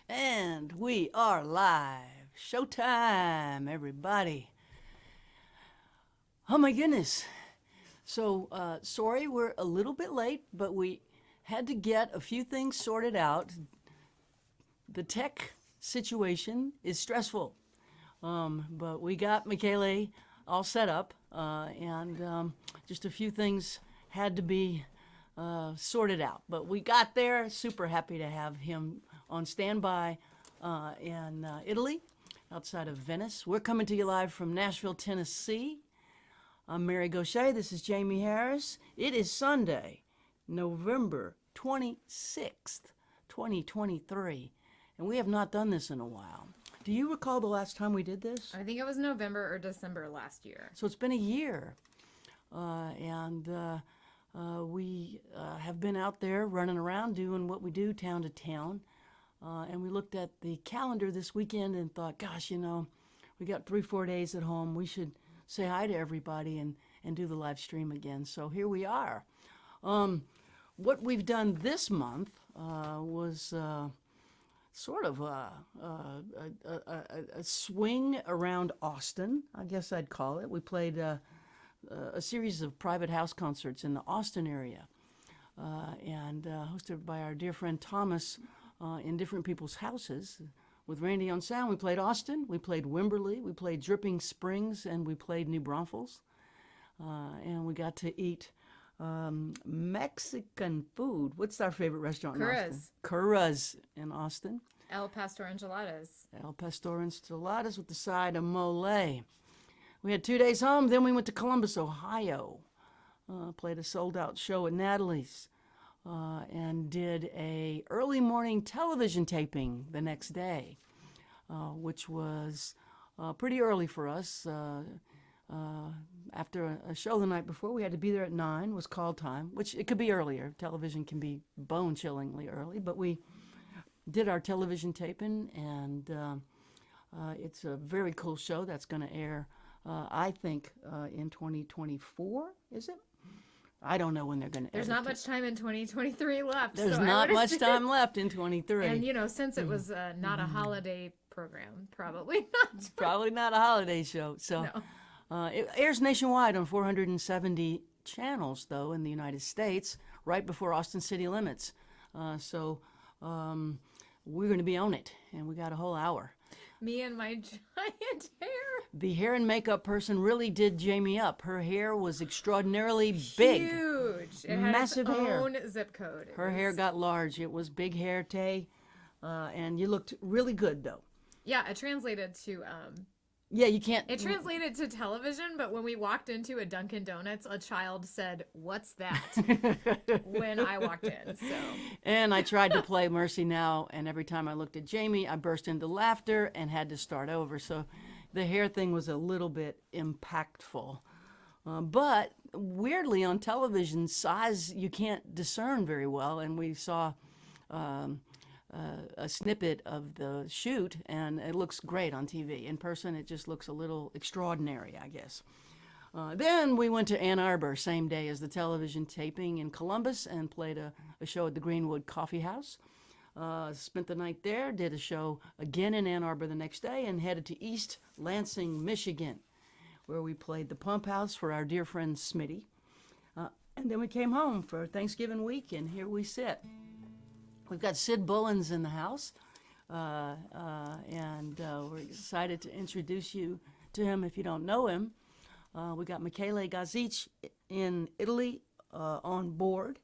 And we are live. Showtime, everybody. Oh my goodness. Sorry we're a little bit late, but we had to get a few things sorted out. The tech situation is stressful, but we got Michele all set up, and just a few things had to be sorted out. But we got there. Super happy to have him on standby in Italy, outside of Venice. We're coming to you live from Nashville, Tennessee. I'm Mary Gaucher. This is Jaimee Harris. It is Sunday, November 26th, 2023, and we have not done this in a while. Do you recall the last time we did this? I think it was November or December last year. So it's been a year, and we have been out there running around doing what we do town to town. And we looked at the calendar this weekend and thought, gosh, we got 3-4 days at home. We should say hi to everybody and do the live stream again. So here we are. What we've done this month was sort of a swing around Austin, I guess I'd call it. We played a series of private house concerts in the Austin area, and hosted by our dear friend Thomas in different people's houses. With Randy on sound, we played Austin, we played Wimberley, we played Dripping Springs, and we played New Braunfels. And we got to eat Mexican food. What's our favorite restaurant in Austin? Curra's in Austin. El Pastor Enchiladas. El Pastor Enchiladas with the side of mole. We had 2 days home, then we went to Columbus, Ohio. Played a sold-out show at Natalie's. And did a early morning television taping the next day, which was pretty early for us. After a show the night before, we had to be there at 9, was call time, which it could be earlier. Television can be bone-chillingly early, but we did our television taping, and it's a very cool show that's going to air, I think, in 2024, is it? I don't know when they're going to. There's not much time in 2023 left. There's not much time left in 23. And since it was not a holiday program, probably not. Probably not a holiday show. So No. It airs nationwide on 470 channels, though, in the United States, right before Austin city limits. So we're going to be on it, and we got a whole hour. Me and my giant hair. The hair and makeup person really did Jaimee up. Her hair was extraordinarily big. Huge. It had Massive its hair. own zip code. Her hair got large. It was big hair, Tay. And you looked really good, though. Yeah, it translated to... Yeah, you can't... It translated to television, but when we walked into a Dunkin' Donuts, a child said, "What's that?" when I walked in. So. And I tried to play Mercy Now, and every time I looked at Jaimee, I burst into laughter and had to start over. So the hair thing was a little bit impactful. But weirdly, on television, size you can't discern very well, and we saw... a snippet of the shoot, and it looks great on TV. In person, it just looks a little extraordinary, I guess. Then we went to Ann Arbor, same day as the television taping in Columbus, and played a show at the Greenwood Coffee House. Spent the night there, did a show again in Ann Arbor the next day, and headed to East Lansing, Michigan, where we played the Pump House for our dear friend Smitty. And then we came home for Thanksgiving week, and here we sit. We've got Sid Bullins in the house, and we're excited to introduce you to him if you don't know him. We got Michael Gazich in Italy on board,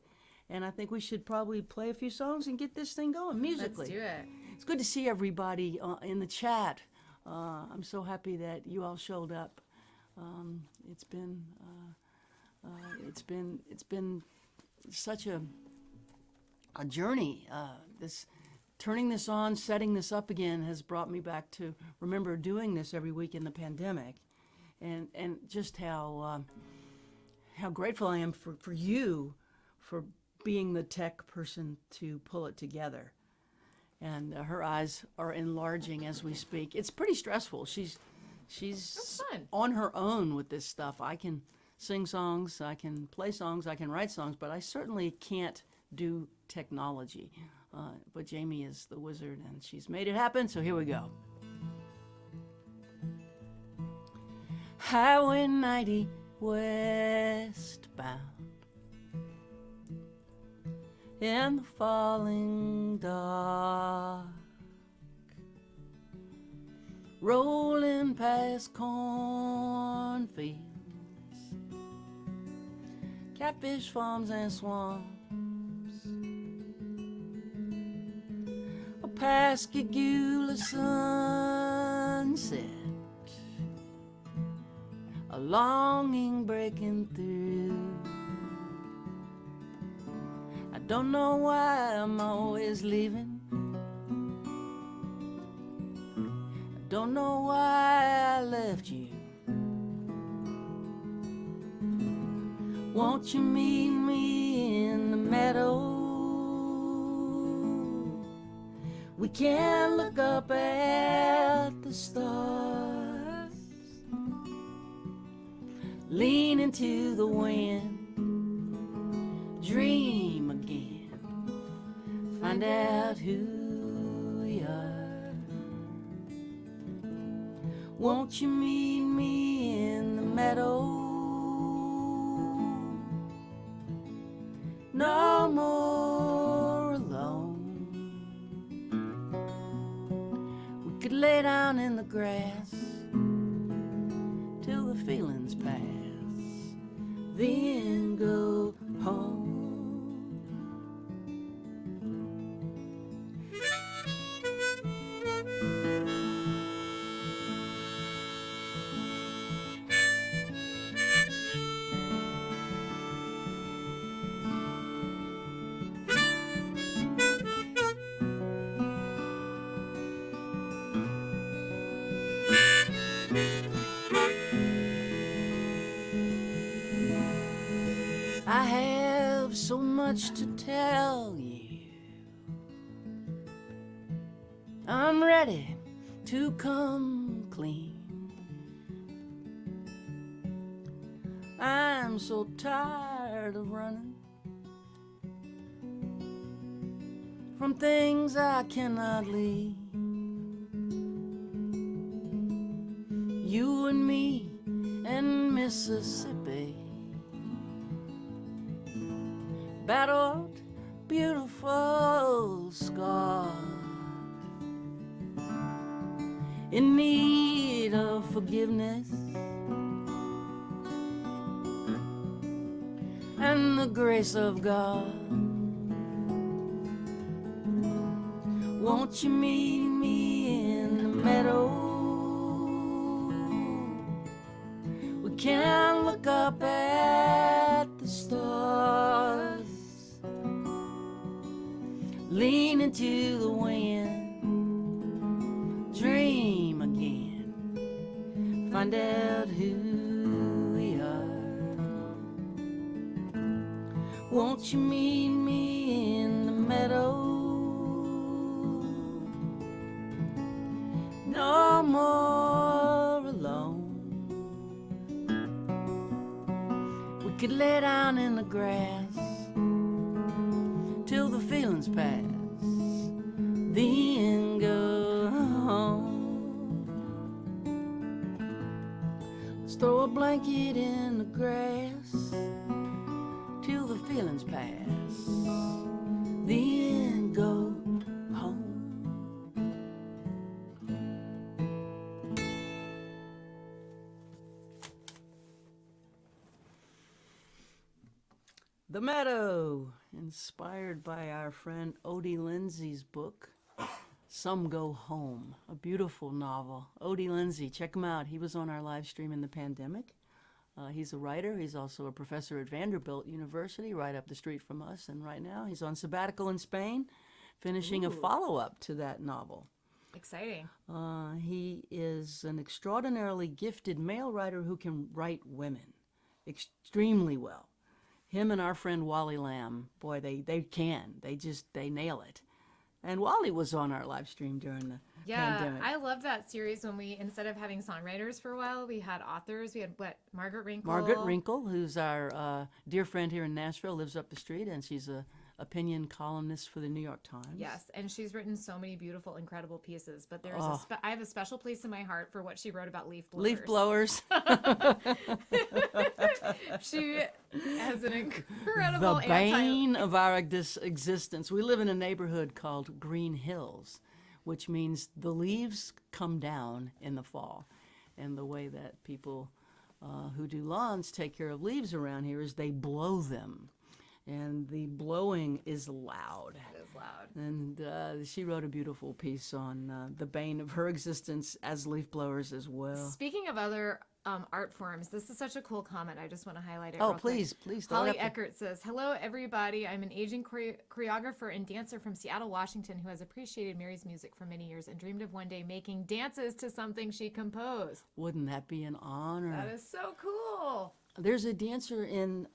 and I think we should probably play a few songs and get this thing going musically. Let's do it. It's good to see everybody in the chat. I'm so happy that you all showed up. It's been such a journey. This turning this on, setting this up again has brought me back to remember doing this every week in the pandemic, and just how grateful I am for you for being the tech person to pull it together. And her eyes are enlarging as we speak. It's pretty stressful. She's That's fun. on her own with this stuff. I can sing songs, I can play songs, I can write songs, but I certainly can't do technology. But Jaimee is the wizard, and she's made it happen, so here we go. Highway 90 westbound in the falling dark, rolling past cornfields, catfish farms and swamps, a Pascagoula sunset, a longing breaking through. I don't know why I'm always leaving. I don't know why I left you. Won't you meet me in the meadow? We can look up at the stars, lean into the wind, dream again, find out who we are. Won't you meet me in the meadow? No more alone. We could lay down in the grass till the feelings pass, then go home. I have so much to tell you. I'm ready to come clean. I'm so tired of running from things I cannot leave. You and me and Mississippi battled, beautiful scar, in need of forgiveness and the grace of God. Won't you meet me in the meadow? We can look up at the stars, lean into the wind, dream again, find out who we are. Won't you meet me in the meadow? No more alone. We could lay down in the grass till the feelings pass, then go home. Let's throw a blanket in the grass till the feelings pass, then go home. The Meadow, inspired by our friend Odie Lindsay's book, Some Go Home, a beautiful novel. Odie Lindsay, check him out. He was on our live stream in the pandemic. He's a writer. He's also a professor at Vanderbilt University, right up the street from us. And right now he's on sabbatical in Spain, finishing a follow-up to that novel. Exciting. He is an extraordinarily gifted male writer who can write women extremely well. Him and our friend Wally Lamb, boy, they can. They nail it. And Wally was on our live stream during the pandemic. I love that series when we, instead of having songwriters for a while, we had authors. We had, Margaret Rinkle? Margaret Rinkle, who's our dear friend here in Nashville, lives up the street, and she's a opinion columnist for the New York Times. Yes, and she's written so many beautiful, incredible pieces. But there's Oh. I have a special place in my heart for what she wrote about leaf blowers. Leaf blowers. She has an incredible The bane of our existence. We live in a neighborhood called Green Hills, which means the leaves come down in the fall. And the way that people who do lawns take care of leaves around here is they blow them. And the blowing is loud. It is loud. And she wrote a beautiful piece on the bane of her existence as leaf blowers as well. Speaking of other art forms, this is such a cool comment. I just want to highlight it. Oh, real quick. please. Holly Eckert says, "Hello, everybody. I'm an aging choreographer and dancer from Seattle, Washington, who has appreciated Mary's music for many years and dreamed of one day making dances to something she composed." Wouldn't that be an honor? That is so cool. There's a dancer in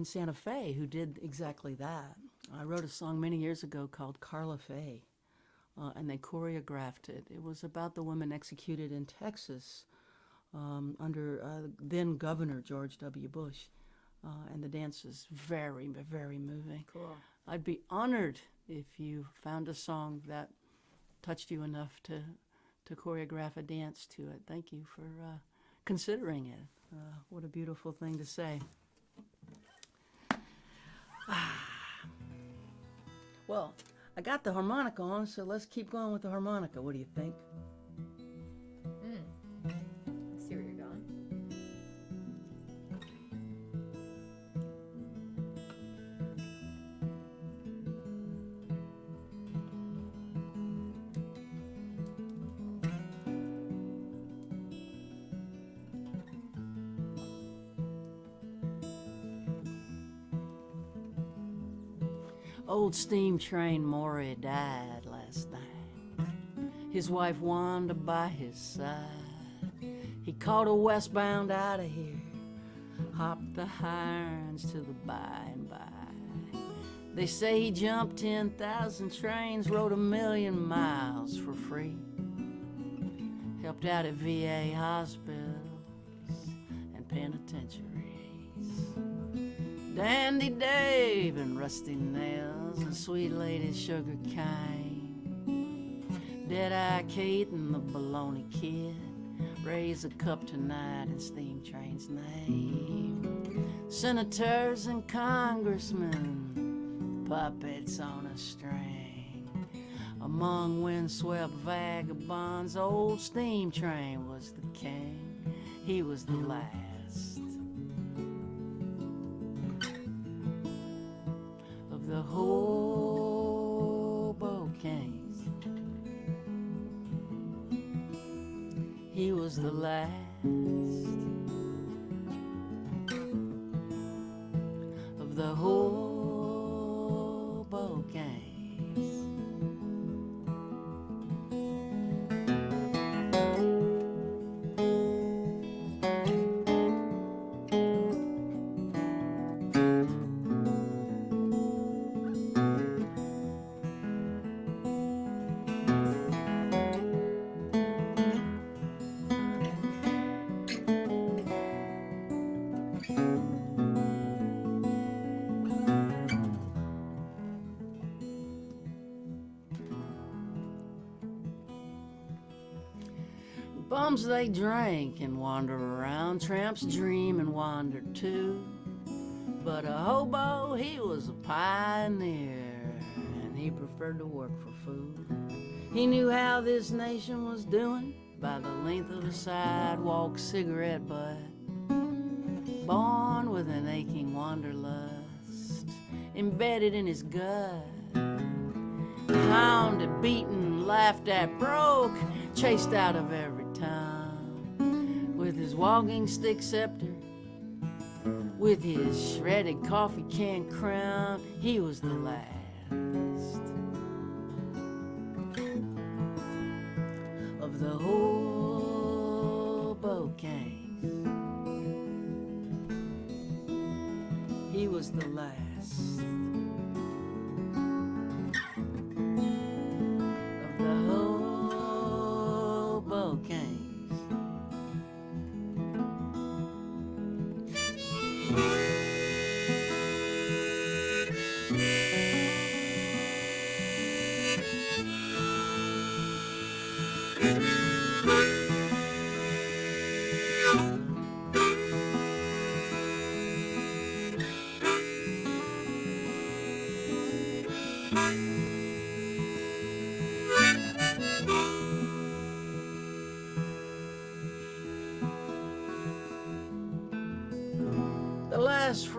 Santa Fe who did exactly that. I wrote a song many years ago called Carla Faye, and they choreographed it. It was about the women executed in Texas under then Governor George W. Bush, and the dance is very, very moving. Cool. I'd be honored if you found a song that touched you enough to choreograph a dance to it. Thank you for considering it. What a beautiful thing to say. Well, I got the harmonica on, so let's keep going with the harmonica. What do you think? I see where you're going. Old steam train Maury died last night. His wife Wanda by his side. He caught a westbound out of here, hopped the irons to the by and by. They say he jumped 10,000 trains, rode 1,000,000 miles for free. Helped out at VA hospitals and penitentiaries. Dandy Dave and Rusty Nails and Sweet Lady Sugar Cane. Dead-Eye Kate and the Baloney Kid raise a cup tonight in Steam Train's name. Senators and congressmen, puppets on a string. Among windswept vagabonds, old Steam Train was the king. He was the last of the Hobocanes. He was the last of the Hobocanes. Bums they drank and wander around, tramps dream and wander too. But a hobo, he was a pioneer, and he preferred to work for food. He knew how this nation was doing by the length of the sidewalk cigarette butt. Born with an aching wanderlust embedded in his gut. Hounded, beaten, laughed at, broke, chased out of every town. With his walking stick scepter, with his shredded coffee can crown, he was the last of the Hobocanes. He was the last of the Hobocanes.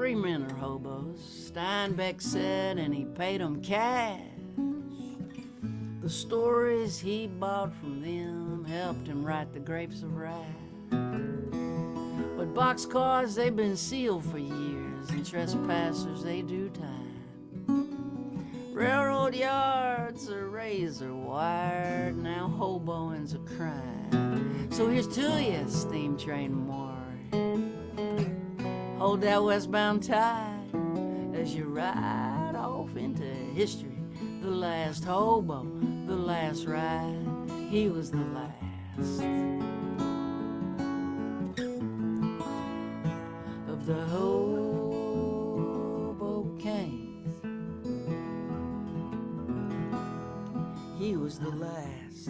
3 men are hobos, Steinbeck said, and he paid 'em cash. The stories he bought from them helped him write The Grapes of Wrath. But boxcars, they've been sealed for years, and trespassers, they do time. Railroad yards are razor wired, now hoboing's a crime. So here's to you, steam train Maury. Hold that westbound tide as you ride off into history. The last hobo, the last ride, he was the last of the hobo kings. He was the last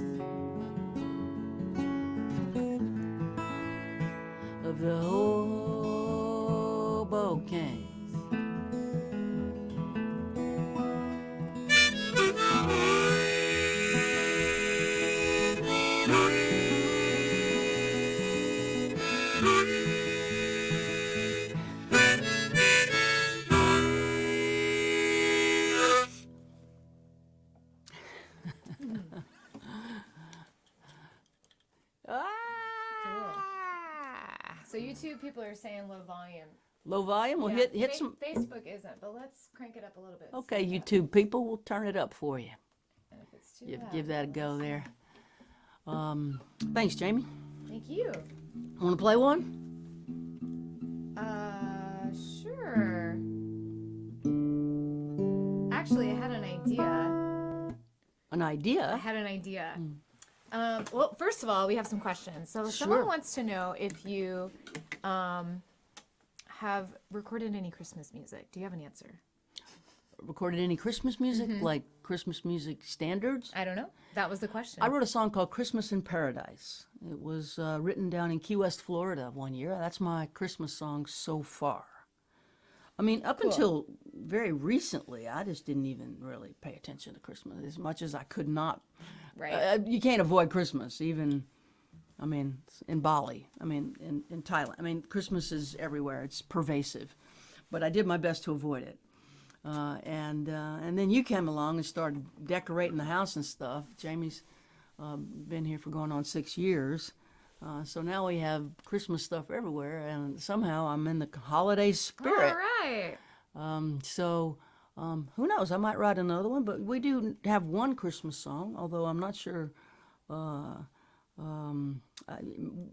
of the hobo kings. So YouTube people are saying low volume. Low volume? Well, Yeah, hit some. Facebook isn't, but let's crank it up a little bit. Okay, YouTube people, we'll turn it up for you. And if it's too Give, loud, give that a then go let's- there. Thanks, Jaimee. Thank you. Want to play one? Sure. Actually, I had an idea. An I idea? had an idea. Well, first of all, we have some questions. So Sure. someone wants to know if you have recorded any Christmas music. Do you have an answer? Recorded any Christmas music, like Christmas music standards? I don't know. That was the question. I wrote a song called Christmas in Paradise. It was written down in Key West, Florida one year. That's my Christmas song so far. I mean, up until very recently, I just didn't even really pay attention to Christmas as much as I could not. Right. You can't avoid Christmas, even, I mean, in Bali, I mean, in Thailand. I mean, Christmas is everywhere. It's pervasive. But I did my best to avoid it. And then you came along and started decorating the house and stuff. Jaimee's been here for going on 6 years. So now we have Christmas stuff everywhere, and somehow I'm in the holiday spirit. All right. Who knows? I might write another one, but we do have one Christmas song, although I'm not sure.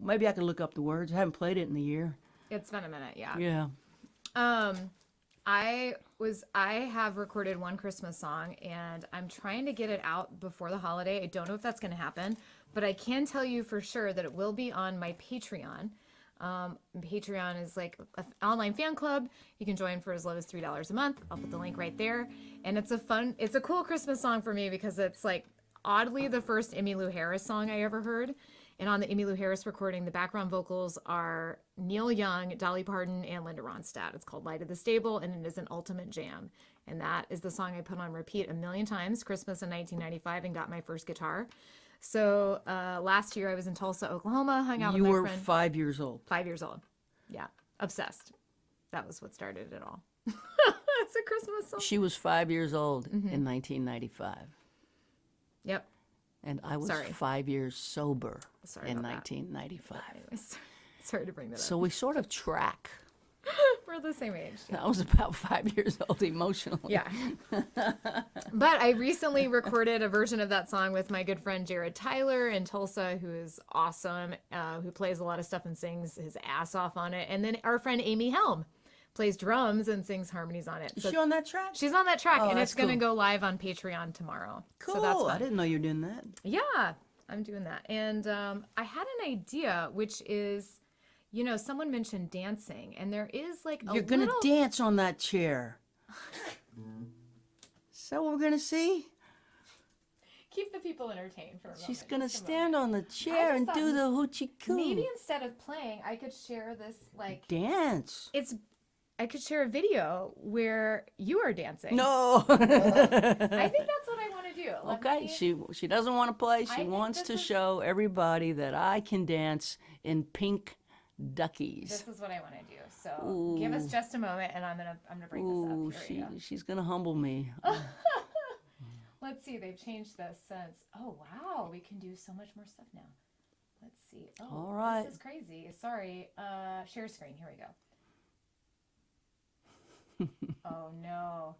Maybe I could look up the words. I haven't played it in a year. It's been a minute, yeah. Yeah. I have recorded one Christmas song and I'm trying to get it out before the holiday. I don't know if that's going to happen, but I can tell you for sure that it will be on my Patreon. Patreon is like an online fan club. You can join for as low as $3 a month. I'll put the link right there. And it's a cool Christmas song for me because it's like oddly the first Emmylou Harris song I ever heard. And on the Emmylou Harris recording, the background vocals are Neil Young, Dolly Parton, and Linda Ronstadt. It's called Light of the Stable, and it is an ultimate jam. And that is the song I put on repeat a million times, Christmas in 1995, and got my first guitar. So last year I was in Tulsa, Oklahoma, hung out with my friend. You were 5 years old. 5 years old. Yeah. Obsessed. That was what started it all. It's a Christmas song. She was 5 years old in 1995. Yep. And I was Sorry. 5 years sober Sorry in about that. 1995. Anyways, sorry to bring that So we sort of track. up. We're the same age. I was about 5 years old emotionally. Yeah. But I recently recorded a version of that song with my good friend Jared Tyler in Tulsa, who is awesome, who plays a lot of stuff and sings his ass off on it. And then our friend Amy Helm plays drums and sings harmonies on it. Is So she on that track? she's on that track, Oh, and that's it's going to cool. go live on Patreon tomorrow. Cool. So that's I fun. didn't know you were doing that. Yeah, I'm doing that. And I had an idea, which is, you know, someone mentioned dancing, and there is like a You're going to little... dance on that chair. Is that what we're going to see? Keep the people entertained for a moment. She's going to just a stand on the chair just and thought do the hoochie coo. Maybe instead of playing, I could share this, like, Dance. I could share a video where you are dancing. No. I think that's what I want to do. Let Okay, me- she doesn't want to play. I She think wants this to is- show everybody that I can dance in pink duckies. This is what I want to do. So give us just a moment, and I'm gonna bring Ooh, this up. Here we go. she's gonna humble me. Let's see. They've changed this since. Oh wow, we can do so much more stuff now. Let's see. Oh, All right. This is crazy. Sorry. Share screen. Here we go. Oh no.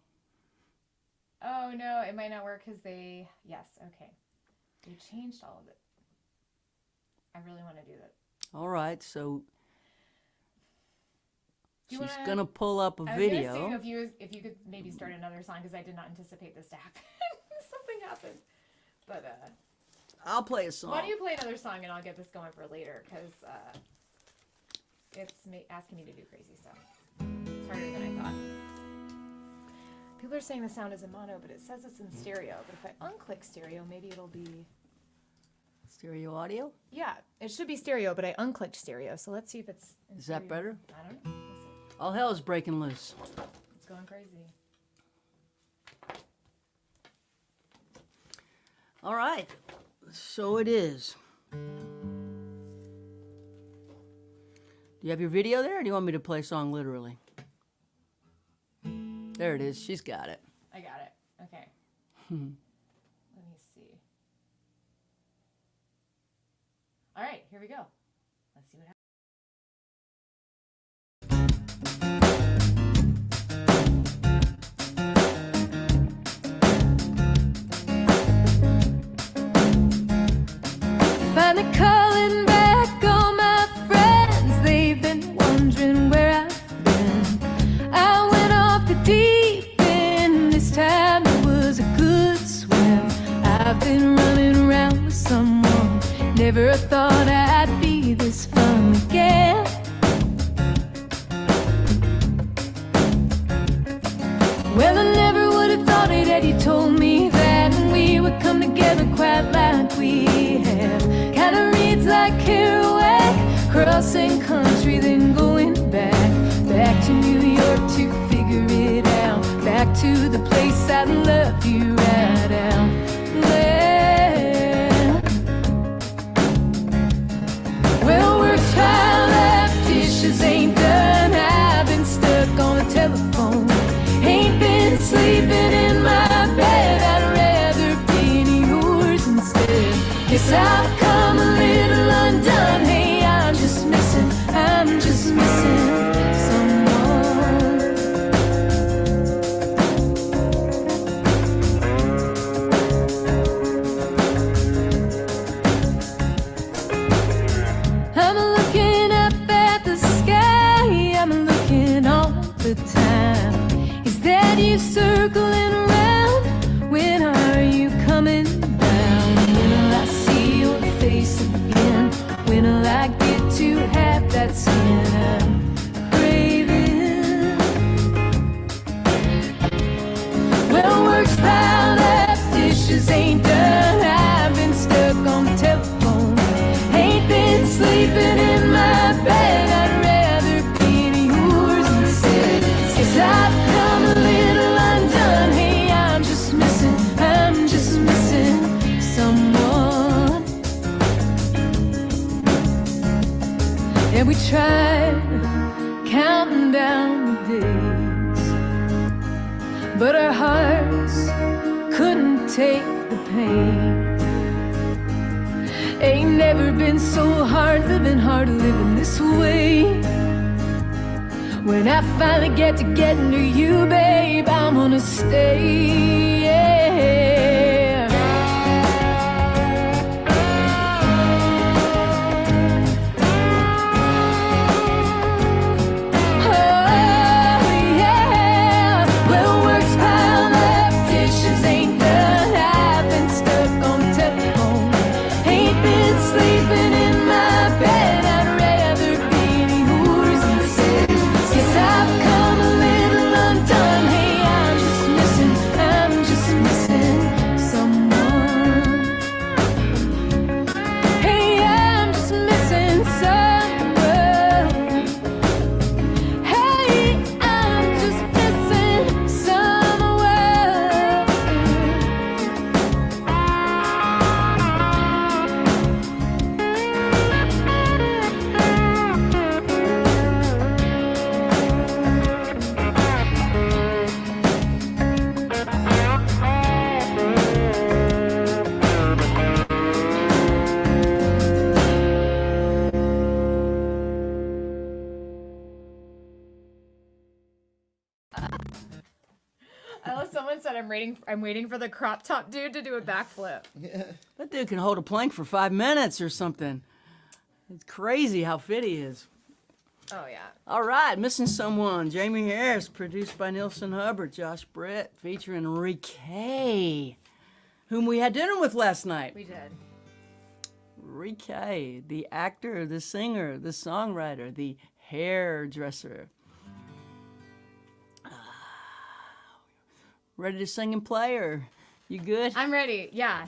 Oh no, it might not work because they. Yes. Okay. They changed all of it. I really want to do that. All right, so she's wanna- gonna pull up a I was video. gonna see if you could maybe start another song because I did not anticipate this to happen. Something happened, but I'll play a song. why don't you play another song and I'll get this going for later because it's asking me to do crazy stuff. It's harder than I thought. People are saying the sound is in mono, but it says it's in stereo. But if I unclick stereo, maybe it'll be. Stereo audio? Yeah, it should be stereo, but I unclicked stereo. So let's see if it's. Is that better? I don't know. We'll see. All hell is breaking loose. It's going crazy. All right, so it is. Do you have your video there, or do you want me to play a song literally? There it is. She's got it. I got it. Okay. Let me see. All right, here we go. Let's see what happens. Finally calling back all my friends. They've been wondering where I've been. I went off the deep end. This time it was a good swim. I've been running around with someone. Never thought I'd be this fun again. Well, I never would have thought it had you told me that we would come together quite like we have. Kinda reads like Kerouac, crossing country then going back to New York to figure it out, back to the place I loved you right out there. Well, work's piled up, dishes ain't done. I've been stuck on the telephone. Ain't been sleeping in my bed. I'd rather be in yours instead. Guess I've come a little undone. Hey, I'm just missing someone. I'm looking up at the sky. I'm looking all the time. Is that you circling around? When are you coming down? When will I see your face again? When will I get to have that skin I'm craving? Well, work's piled up, dishes ain't done. I've been stuck on the telephone. Ain't been sleeping in my bed. I'd rather be in yours instead. 'Cause I've come a little undone. Hey, I'm just missing someone. And we tried counting down the days, but our hearts couldn't take the pain. Ain't never been so hard living this way. When I finally get to you, babe, I'm gonna stay. Oh, yeah. Well, work's piled up, dishes ain't done. I've been stuck on the telephone. Ain't been sleeping in my bed. I'd rather be in yours instead. Guess I've come a little undone. Hey, I'm just missing I love someone said I'm waiting for the crop top dude to do a backflip. That dude can hold a plank for 5 minutes or something. It's crazy how fit he is. Oh yeah. All right, Missing Someone, Jaimee Harris, produced by Nielsen Hubbard, Josh Brett, featuring Ricky, whom we had dinner with last night. We did. Ricky, the actor, the singer, the songwriter, the hairdresser. Ready to sing and play, or you good? I'm ready. Yeah.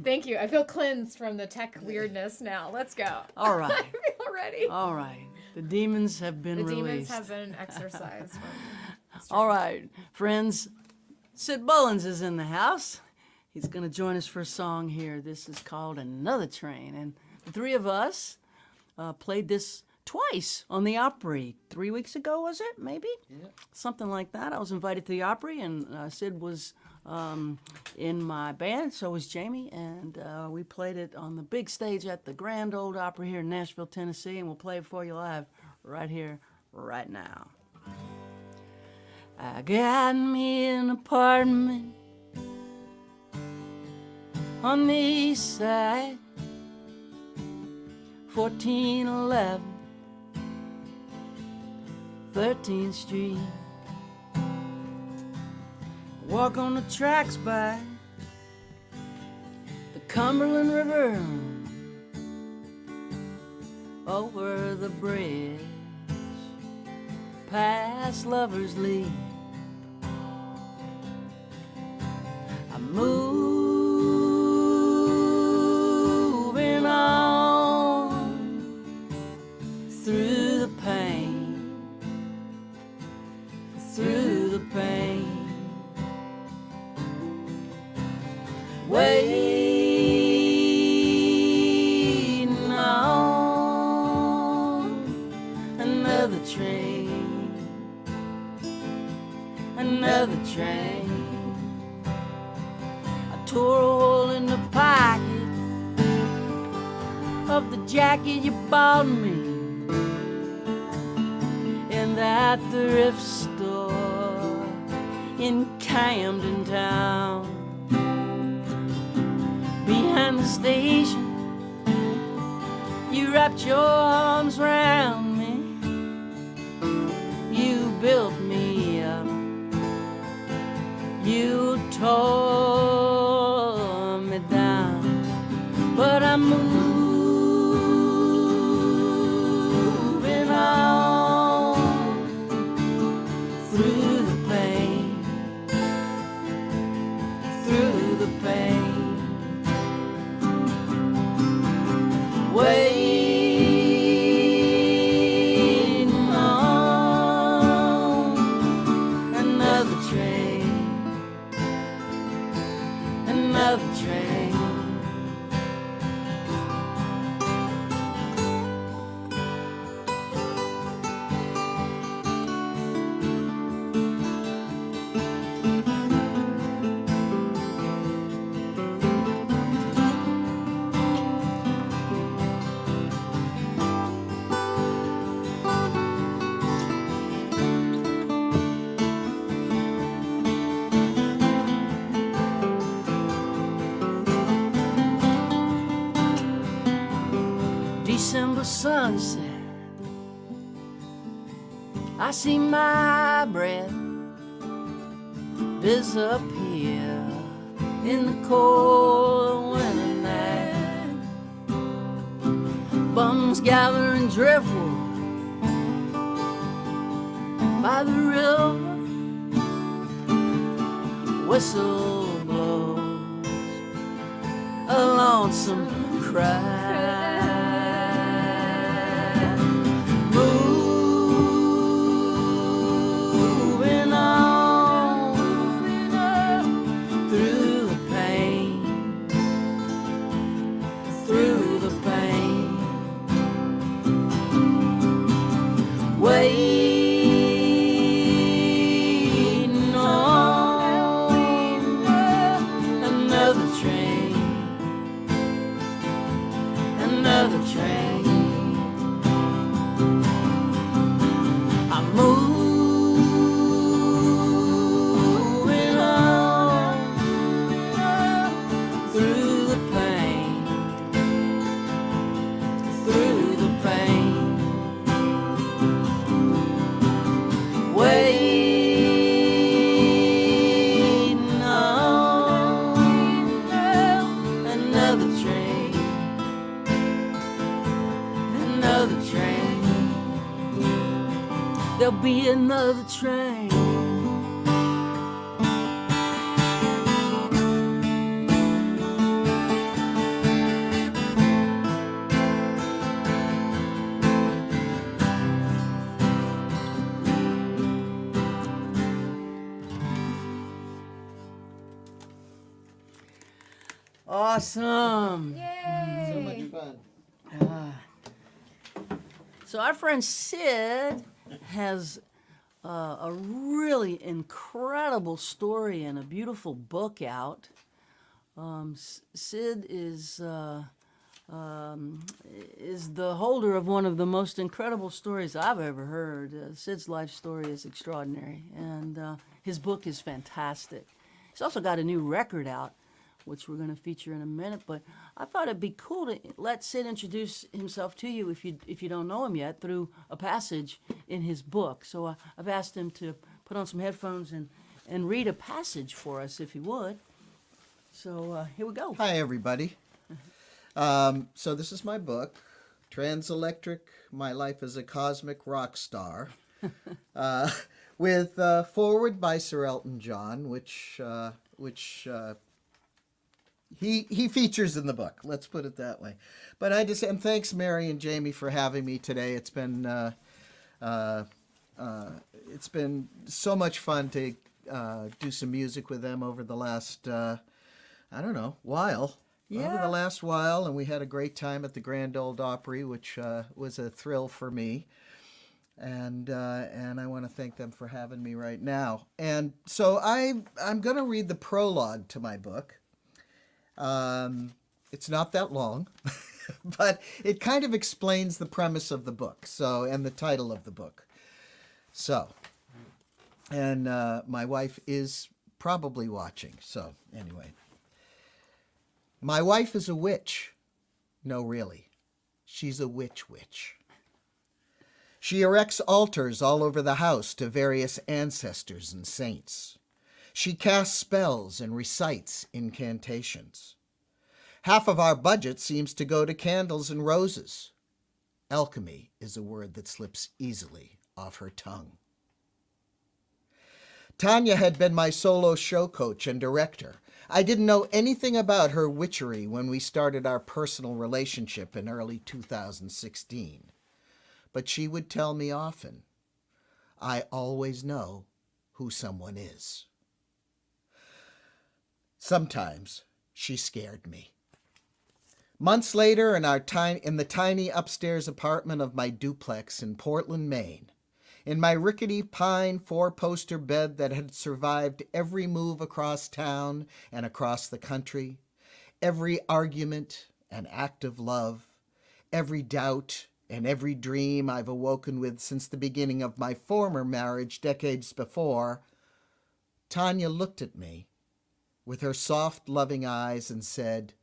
Thank you. I feel cleansed from the tech weirdness now. Let's go. All right. I feel ready. All right. The demons have been The released. demons have been exorcised. All right, friends. Sid Bullins is in the house. He's going to join us for a song here. This is called Another Train. And the three of us played this twice on the Opry. 3 weeks ago, was it? Maybe? Yeah. Something like that. I was invited to the Opry, and Sid was in my band. So was Jaimee. And we played it on the big stage at the Grand Old Opry here in Nashville, Tennessee. And we'll play it for you live right here, right now. I got me an apartment on the east side, 1411 13th Street. Walk on the tracks by the Cumberland River, over the bridge, past Lover's Leap. I'm moving on through the pain, through the pain, waiting on another train, another train. Tore a hole in the pocket of the jacket you bought me in that thrift store in Camden Town. Behind the station, you wrapped your arms around me. You built me up. You tore me down, but I'm moving on through the pain, through the pain, waiting on another train, another train. December sunset, I see my breath disappear in the cold winter night. Bums gather in driftwood by the river, whistle blows a lonesome cry. Moving on through the pain, through the pain, waiting on another train, be another train. Awesome. Yay! So much fun. So our friend Sid has a really incredible story and a beautiful book out. Sid is the holder of one of the most incredible stories I've ever heard. Sid's life story is extraordinary, and his book is fantastic. He's also got a new record out, which we're going to feature in a minute. But I thought it'd be cool to let Sid introduce himself to you if you don't know him yet through a passage in his book. So I've asked him to put on some headphones and read a passage for us, if he would. So here we go. Hi, everybody. So this is my book, Transelectric, My Life as a Cosmic Rock Star, with foreword by Sir Elton John, which he features in the book. Let's put it that way. But and thanks Mary and Jaimee for having me today. It's been so much fun to do some music with them over the last while. Yeah. Over the last while, and we had a great time at the Grand Ole Opry, which was a thrill for me. And I want to thank them for having me right now. And so I'm going to read the prologue to my book. It's not that long, but it kind of explains the premise of the book. And the title of the book. And my wife is probably watching. So anyway. My wife is a witch. No, really. She's a witch. She erects altars all over the house to various ancestors and saints. She casts spells and recites incantations. Half of our budget seems to go to candles and roses. Alchemy is a word that slips easily off her tongue. Tanya had been my solo show coach and director. I didn't know anything about her witchery when we started our personal relationship in early 2016. But she would tell me often, I always know who someone is. Sometimes she scared me. Months later, in the tiny upstairs apartment of my duplex in Portland, Maine, in my rickety pine four-poster bed that had survived every move across town and across the country, every argument and act of love, every doubt and every dream I've awoken with since the beginning of my former marriage decades before, Tanya looked at me with her soft, loving eyes and said,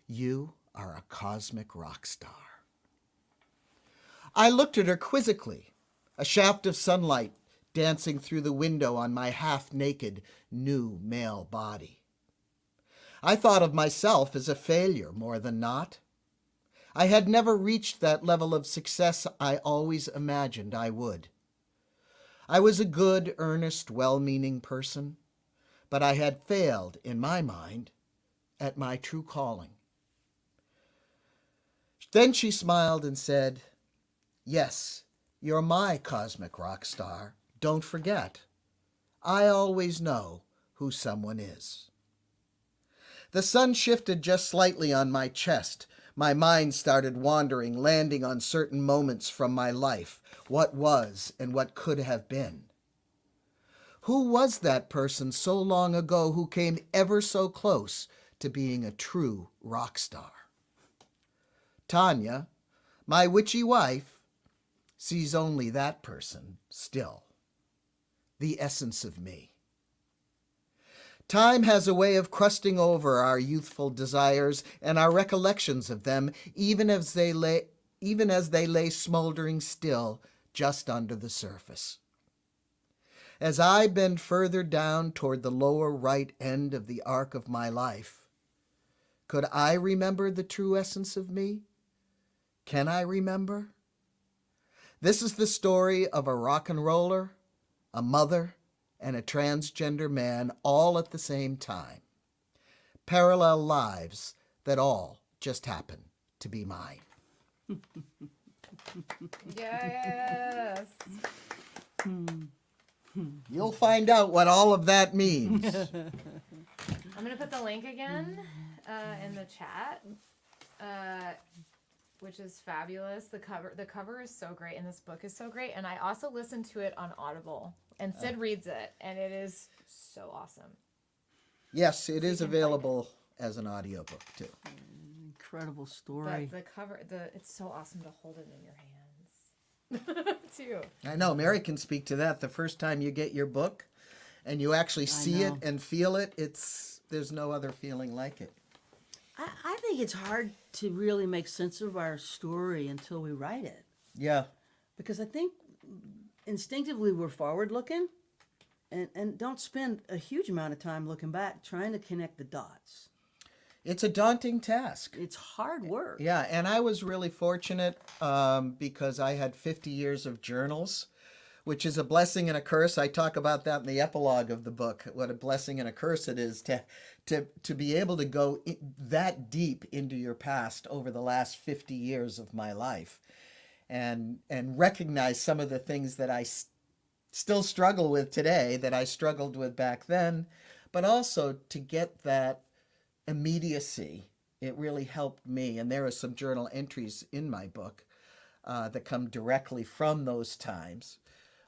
"You are a cosmic rock star." I looked at her quizzically, a shaft of sunlight dancing through the window on my half-naked, new male body. I thought of myself as a failure more than not. I had never reached that level of success I always imagined I would. I was a good, earnest, well-meaning person, but I had failed, in my mind, at my true calling. Then she smiled and said, "Yes, you're my cosmic rock star. Don't forget. I always know who someone is." The sun shifted just slightly on my chest. My mind started wandering, landing on certain moments from my life, what was and what could have been. Who was that person so long ago who came ever so close to being a true rock star? Tanya, my witchy wife, sees only that person still, the essence of me. Time has a way of crusting over our youthful desires and our recollections of them, even as they lay smoldering still just under the surface. As I bend further down toward the lower right end of the arc of my life, could I remember the true essence of me? Can I remember? This is the story of a rock and roller, a mother, and a transgender man all at the same time. Parallel lives that all just happen to be mine. Yes. You'll find out what all of that means. I'm gonna put the link again in the chat, which is fabulous. The cover is so great, and this book is so great. And I also listened to it on Audible, and Sid reads it, and it is so awesome. Yes, it is available as an audiobook too. Incredible story. But the cover, it's so awesome to hold it in your hands too. I know, Mary can speak to that. The first time you get your book and you actually see it and feel it, there's no other feeling like it. I think it's hard to really make sense of our story until we write it. Yeah. Because I think instinctively we're forward looking and don't spend a huge amount of time looking back trying to connect the dots. It's a daunting task. It's hard work. Yeah, and I was really fortunate because I had 50 years of journals, which is a blessing and a curse. I talk about that in the epilogue of the book, what a blessing and a curse it is to be able to go that deep into your past over the last 50 years of my life and recognize some of the things that I still struggle with today that I struggled with back then, but also to get that immediacy. It really helped me. And there are some journal entries in my book that come directly from those times.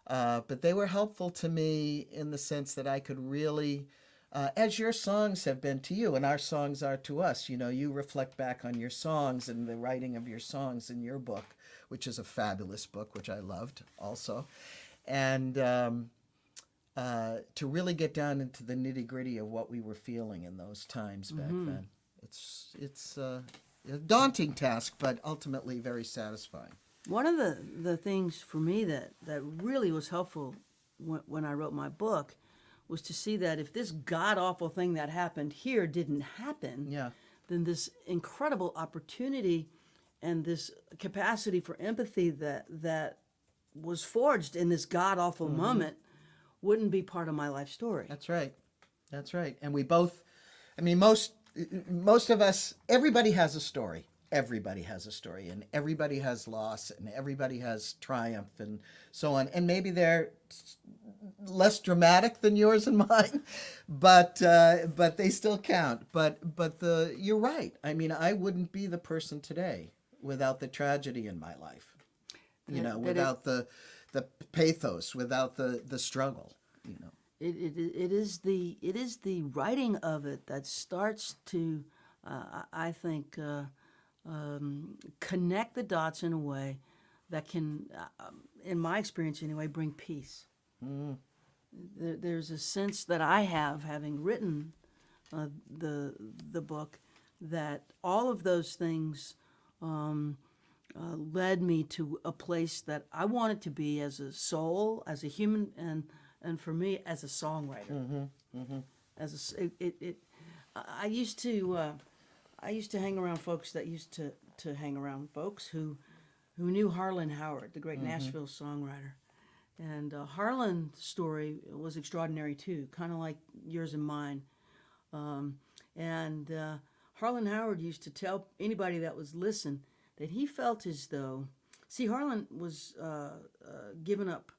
But they were helpful to me in the sense that I could really, as your songs have been to you and our songs are to us, you reflect back on your songs and the writing of your songs in your book, which is a fabulous book, which I loved also. And to really get down into the nitty-gritty of what we were feeling in those times back then. It's a daunting task, but ultimately very satisfying. One of the things for me that really was helpful when I wrote my book was to see that if this god-awful thing that happened here didn't happen, then this incredible opportunity and this capacity for empathy that was forged in this god-awful moment wouldn't be part of my life story. That's right. And we both, most of us, everybody has a story. Everybody has a story, and everybody has loss, and everybody has triumph, and so on. And maybe they're less dramatic than yours and mine, but they still count. But you're right. I wouldn't be the person today without the tragedy in my life. Without the pathos, without the struggle. It is the writing of it that starts to, I think, connect the dots in a way that can, in my experience anyway, bring peace. There's a sense that I have, having written the book, that all of those things led me to a place that I wanted to be as a soul, as a human, and for me as a songwriter. I used to hang around folks that used to hang around folks who knew Harlan Howard, the great Nashville songwriter. And Harlan's story was extraordinary too, kind of like yours and mine. Harlan Howard used to tell anybody that was listening that he felt as though, Harlan was given up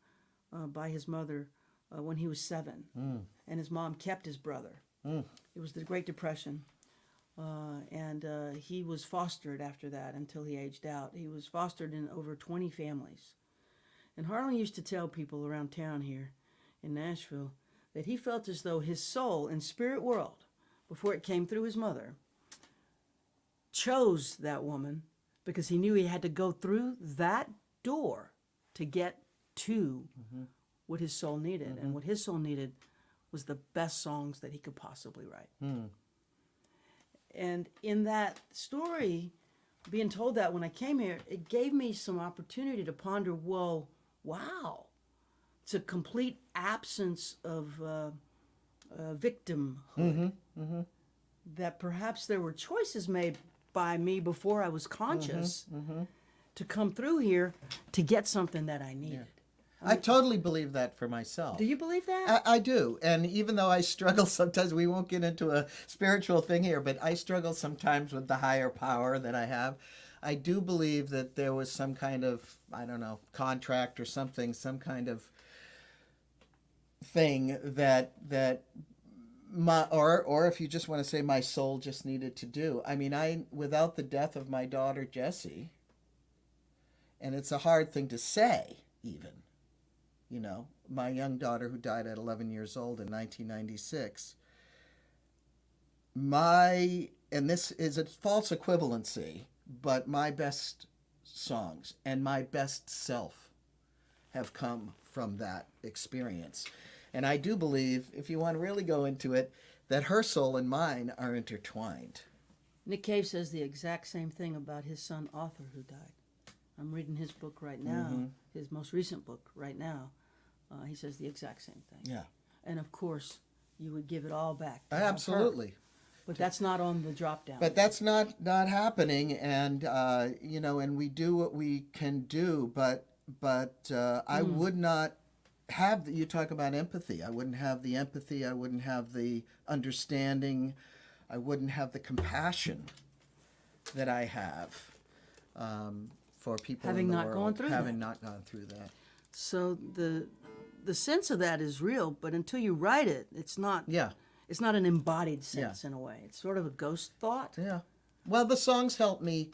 by his mother when he was 7, and his mom kept his brother. It was the Great Depression. And he was fostered after that until he aged out. He was fostered in over 20 families. And Harlan used to tell people around town here in Nashville that he felt as though his soul and spirit world, before it came through his mother, chose that woman because he knew he had to go through that door to get to what his soul needed. And what his soul needed was the best songs that he could possibly write. And in that story, being told that when I came here, it gave me some opportunity to ponder, well, wow, it's a complete absence of victimhood. That perhaps there were choices made by me before I was conscious to come through here to get something that I needed. I totally believe that for myself. Do you believe that? I do. And even though I struggle sometimes, we won't get into a spiritual thing here, but I struggle sometimes with the higher power that I have. I do believe that there was some kind of, I don't know, contract or something, some kind of thing that my, or if you just want to say my soul just needed to do. I mean, without the death of my daughter Jessie, and it's a hard thing to say even, you know, my young daughter who died at 11 years old in 1996, and this is a false equivalency, but my best songs and my best self have come from that experience. And I do believe, if you want to really go into it, that her soul and mine are intertwined. Nick Cave says the exact same thing about his son Arthur, who died. I'm reading his book right now, his most recent book right now. He says the exact same thing. Yeah. And of course, you would give it all back to her. Absolutely. But that's not on the drop down. But that's not happening, and you know, and we do what we can do. But I would not have. You talk about empathy. I wouldn't have the empathy. I wouldn't have the understanding. I wouldn't have the compassion that I have for people Having in the not world, gone through having that. not gone through that. So the sense of that is real, but until you write it, it's not. Yeah. It's not an embodied sense in a way. It's sort of a ghost thought. Yeah. Well, the songs help me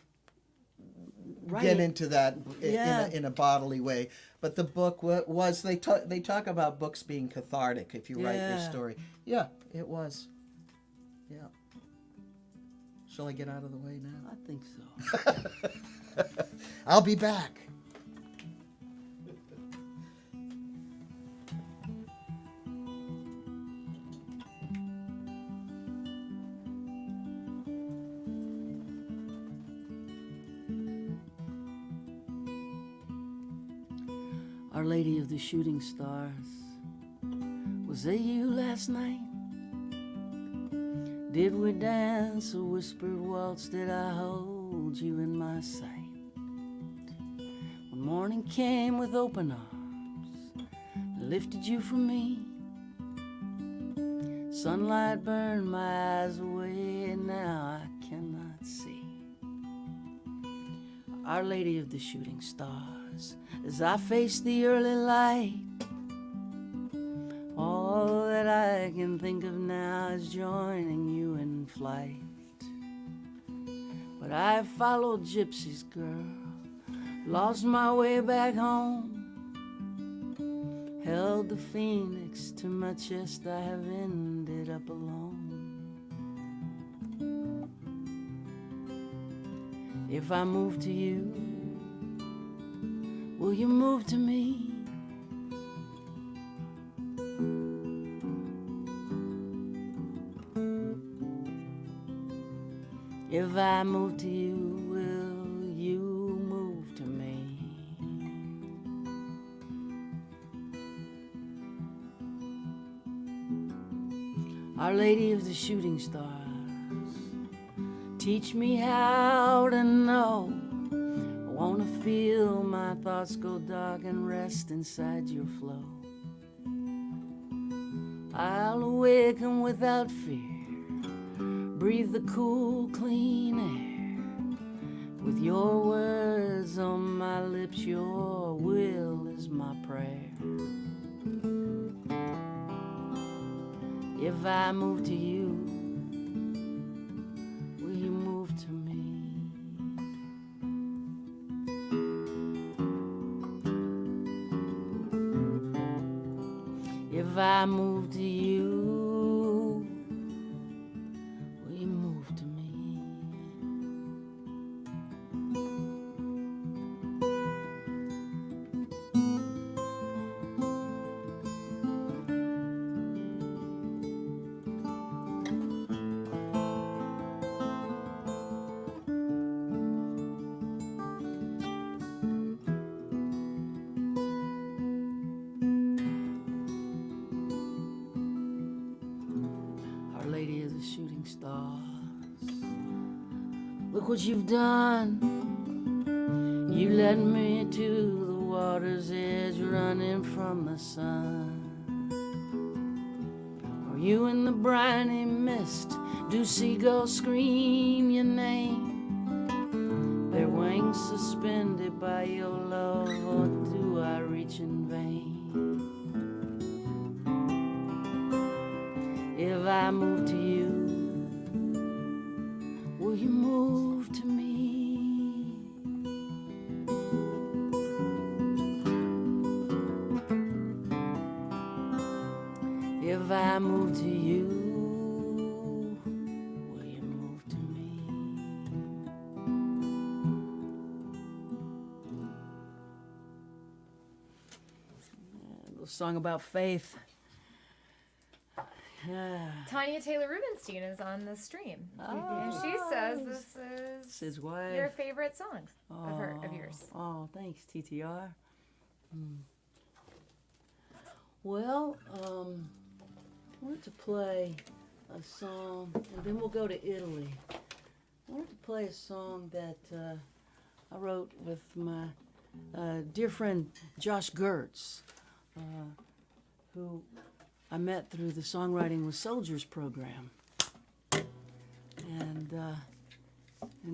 Right. get into that Yeah. in a bodily way. But the book was they talk about books being cathartic if you write your Yeah. story. Yeah, it was. Yeah. Shall I get out of the way now? I think so. I'll be back. Our Lady of the Shooting Stars, was it you last night? Did we dance a whispered waltz? Did I hold you in my sight? When morning came with open arms, I lifted you from me. Sunlight burned my eyes away, and now I cannot see. Our Lady of the Shooting Stars, as I face the early light, all that I can think of now is joining you in flight. But I followed gypsies, girl, lost my way back home, held the phoenix to my chest, I have ended up alone. If I move to you, will you move to me? If I move to you, will you move to me? Our Lady of the Shooting Stars, teach me how to know. I want to feel my thoughts go dark and rest inside your flow. I'll awaken without fear, breathe the cool, clean air. With your words on my lips, your will is my prayer. If I move to you, will you move to me? If I move to you, will you move to me? Our Lady of the Shooting Stars, look what you've done. You led me to the water's edge, running from the sun. Or you in the briny mist, do seagulls scream your name? Their wings suspended by your love, or do I reach in vain? If I move to you, will you move to me? If I move to you, will you move to me? A little song about faith. Tanya Taylor Rubenstein is on the stream, and she says this is Sid's wife. your favorite song of yours. Oh, thanks, TTR. Well, I wanted to play a song, and then we'll go to Italy. I wanted to play a song that I wrote with my dear friend Josh Gertz, who I met through the Songwriting with Soldiers program. And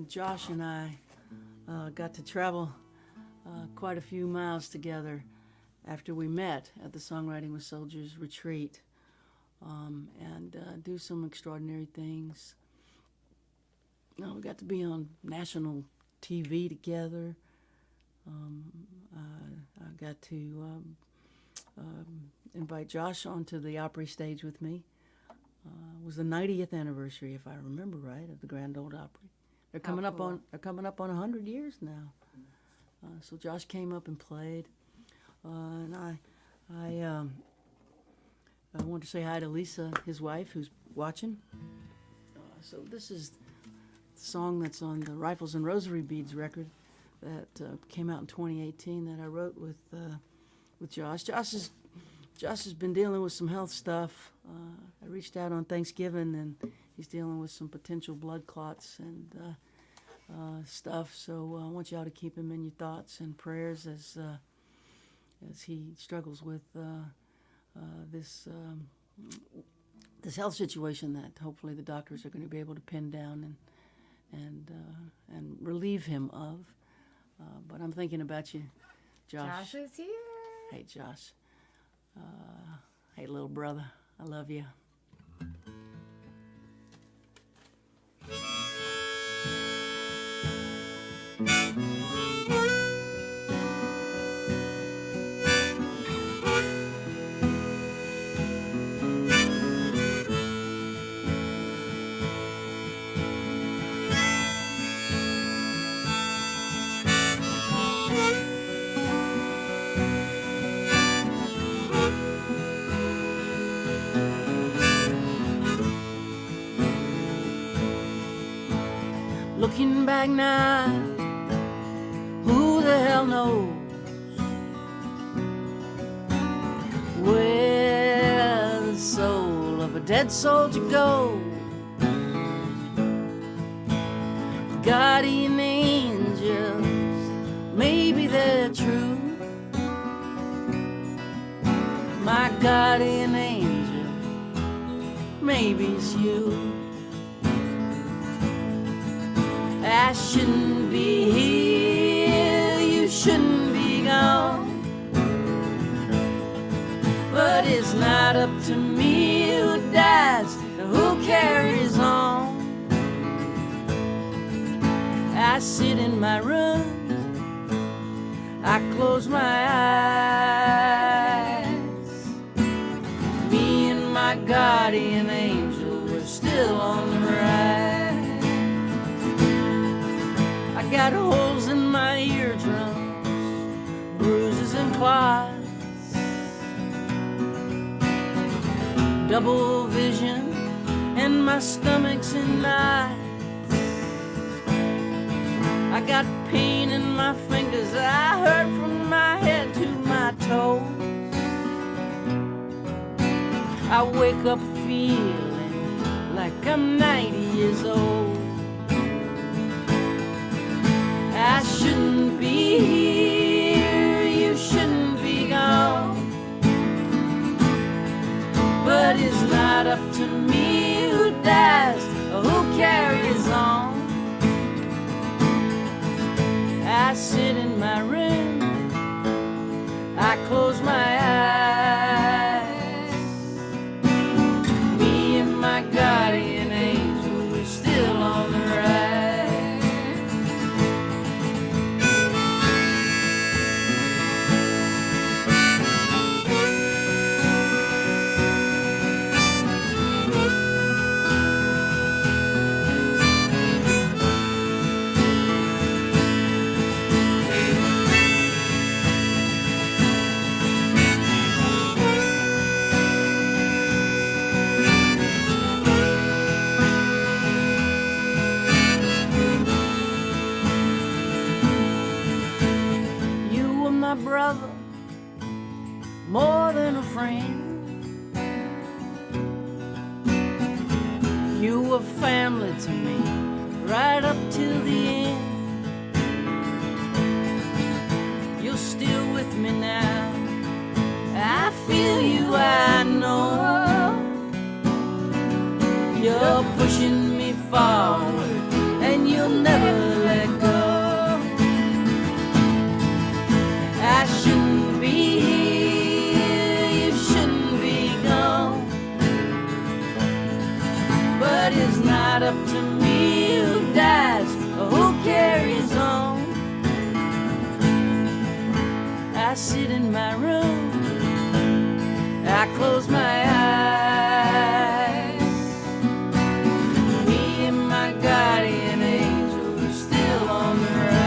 Josh and I got to travel quite a few miles together after we met at the Songwriting with Soldiers retreat, and do some extraordinary things. We got to be on national TV together. I got to invite Josh onto the Opry stage with me. It was the 90th anniversary, if I remember right, of the Grand Ole Opry. They're coming up on 100 years now. So Josh came up and played, and I want to say hi to Lisa, his wife, who's watching. So this is the song that's on the Rifles and Rosary Beads record that came out in 2018 that I wrote with Josh. Josh has been dealing with some health stuff. I reached out on Thanksgiving, and he's dealing with some potential blood clots and stuff. So I want y'all to keep him in your thoughts and prayers as he struggles with this health situation that hopefully the doctors are going to be able to pin down and relieve him of. But I'm thinking about you, Josh. Josh is here. Hey, Josh. Hey, little brother. I love you. Looking back now, who the hell knows where the soul of a dead soldier goes? Guardian angels, maybe they're true. My guardian angel, maybe it's you. I shouldn't be here, you shouldn't be gone. But it's not up to me who dies and who carries on. I sit in my room, I close my eyes. Me and my guardian angel, we're still on the ride. I got holes in my eardrums, bruises and claws, double vision, and my stomach's in knots. I got pain in my fingers, I hurt from my head to my toes. I wake up feeling like I'm 90 years old. I shouldn't be here, you shouldn't be gone. But it's not up to me who dies or who carries on. I sit in my room, I close my eyes. Me and my guardian angel, we're still on the ride. Brother, more than a friend. You were family to me right up till the end. You're still with me now, I feel you, I know. You're pushing me forward and you'll never let go. I shouldn't be here, you shouldn't be gone. But it's not up to me who dies or who carries on. I sit in my room, I close my eyes. Me and my guardian angel are still on the ride.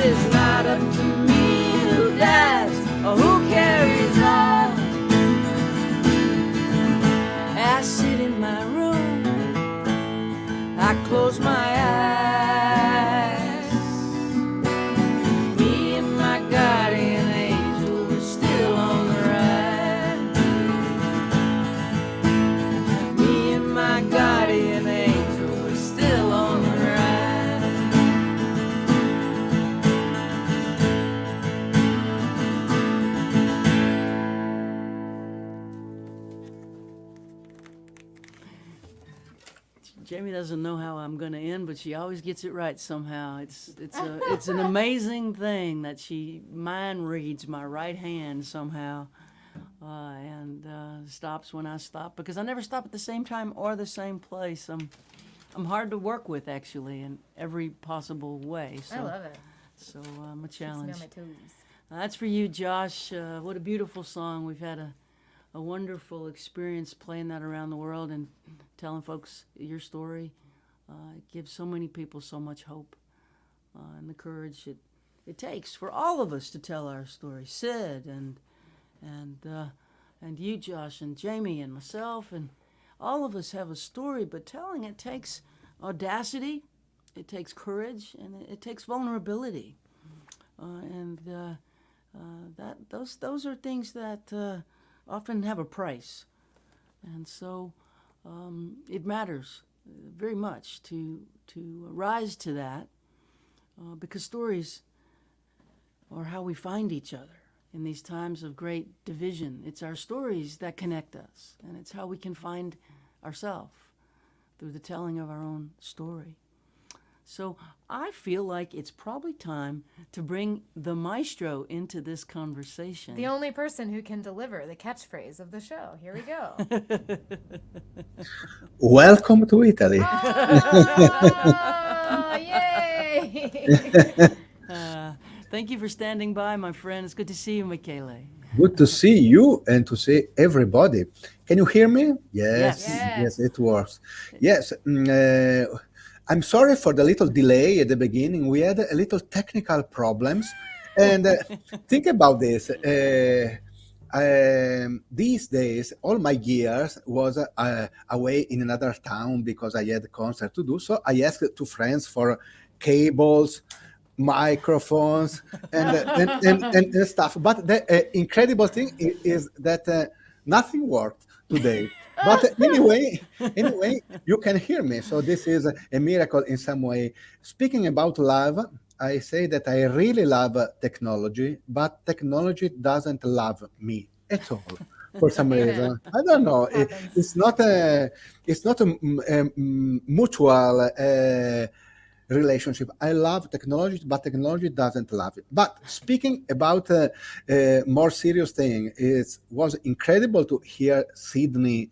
It's not up to me who dies or who carries on. I sit in my room, I close my eyes. Me and my guardian angel are still on the ride. Me and my guardian angel are still on the ride. Jaimee doesn't know how I'm going to end, but she always gets it right somehow. It's an amazing thing that she mind reads my right hand somehow, and stops when I stop, because I never stop at the same time or the same place. I'm hard to work with, actually, in every possible way. So, I love it. So I'm a challenge. Keeps me on my toes. That's for you, Josh. What a beautiful song. We've had a wonderful experience playing that around the world and telling folks your story. It gives so many people so much hope and the courage it takes for all of us to tell our story. Sid and you, Josh, and Jaimee and myself, and all of us have a story, but telling it takes audacity, it takes courage, and it takes vulnerability. Those are things that often have a price, and so it matters very much to rise to that, because stories are how we find each other in these times of great division. It's our stories that connect us, and it's how we can find ourselves through the telling of our own story. So I feel like it's probably time to bring the maestro into this conversation. The only person who can deliver the catchphrase of the show. Here we go. Welcome to Italy. Oh, yay! Thank you for standing by, my friend. It's good to see you, Michele. Good to see you and to see everybody. Can you hear me? Yes. Yes, it works. Yes. I'm sorry for the little delay at the beginning. We had a little technical problems. And think about this. These days, all my gears was away in another town because I had a concert to do. So I asked two friends for cables, microphones and stuff. But the incredible thing is that nothing worked today. But anyway, you can hear me. So this is a miracle in some way. Speaking about love, I say that I really love technology, but technology doesn't love me at all. For some reason, I don't know. Happens. It's not a mutual relationship. I love technology, but technology doesn't love it. But speaking about more serious thing, it was incredible to hear Sydney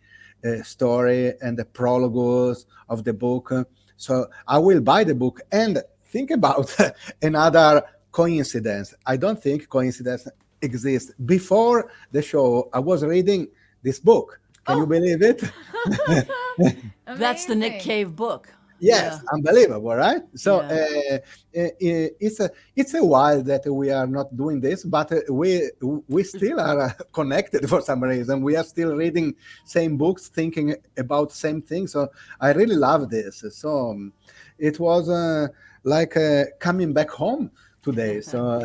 story and the prologues of the book. So I will buy the book and think about another coincidence. I don't think coincidence exists. Before the show, I was reading this book. Can you believe it? That's the Nick Amazing. Cave book. Yes, unbelievable, right? So Yeah. it's a while that we are not doing this, but we still are connected for some reason. We are still reading same books, thinking about same things. So I really love this. So it was like coming back home today. So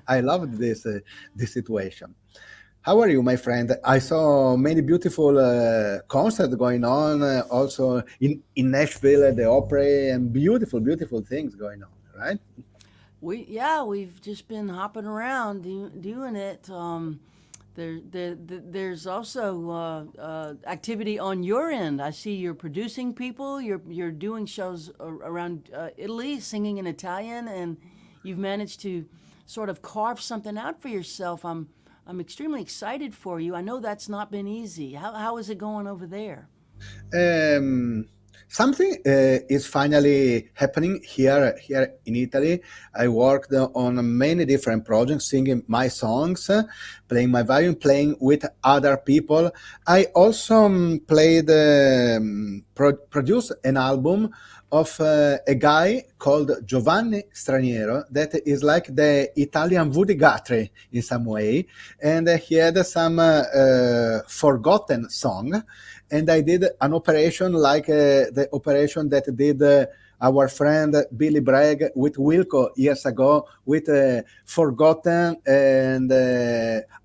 I loved this situation. How are you, my friend? I saw many beautiful concerts going on, also in Nashville at the Opry, and beautiful things going on, right? We've just been hopping around doing it. There's also activity on your end. I see you're producing people. You're doing shows around Italy, singing in Italian, and you've managed to sort of carve something out for yourself. I'm extremely excited for you. I know that's not been easy. How is it going over there? Um, Something is finally happening here in Italy. I worked on many different projects, singing my songs, playing my violin, playing with other people. I also produced an album of a guy called Giovanni Straniero that is like the Italian Woody Guthrie in some way, and he had some forgotten song, and I did an operation like the operation that did our friend Billy Bragg with Wilco years ago, with forgotten and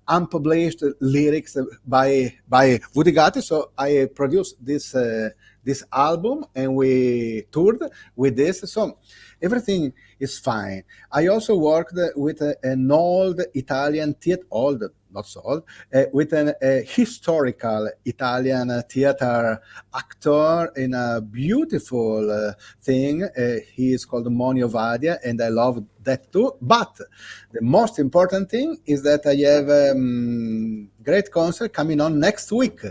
unpublished lyrics by Woody Guthrie. So I produced this album and we toured with this. So everything is fine. I also worked with an old Italian theater, old, not so old, with a historical Italian theater actor in a beautiful thing. He is called Monio Vadia, and I love that too. But the most important thing is that I have a great concert coming on next week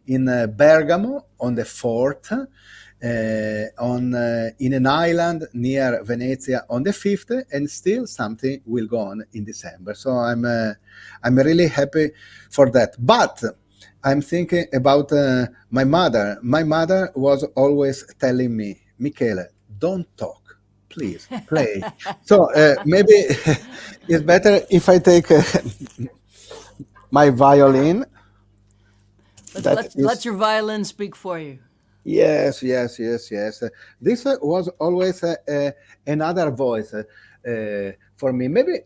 in Bergamo on the 4th. In an island near Venezia on the 5th, and still something will go on in December. So I'm really happy for that. But I'm thinking about my mother. My mother was always telling me, Michele, don't talk, please play. So maybe it's better if I take my violin. Let your violin speak for you. Yes. This was always another voice for me. Maybe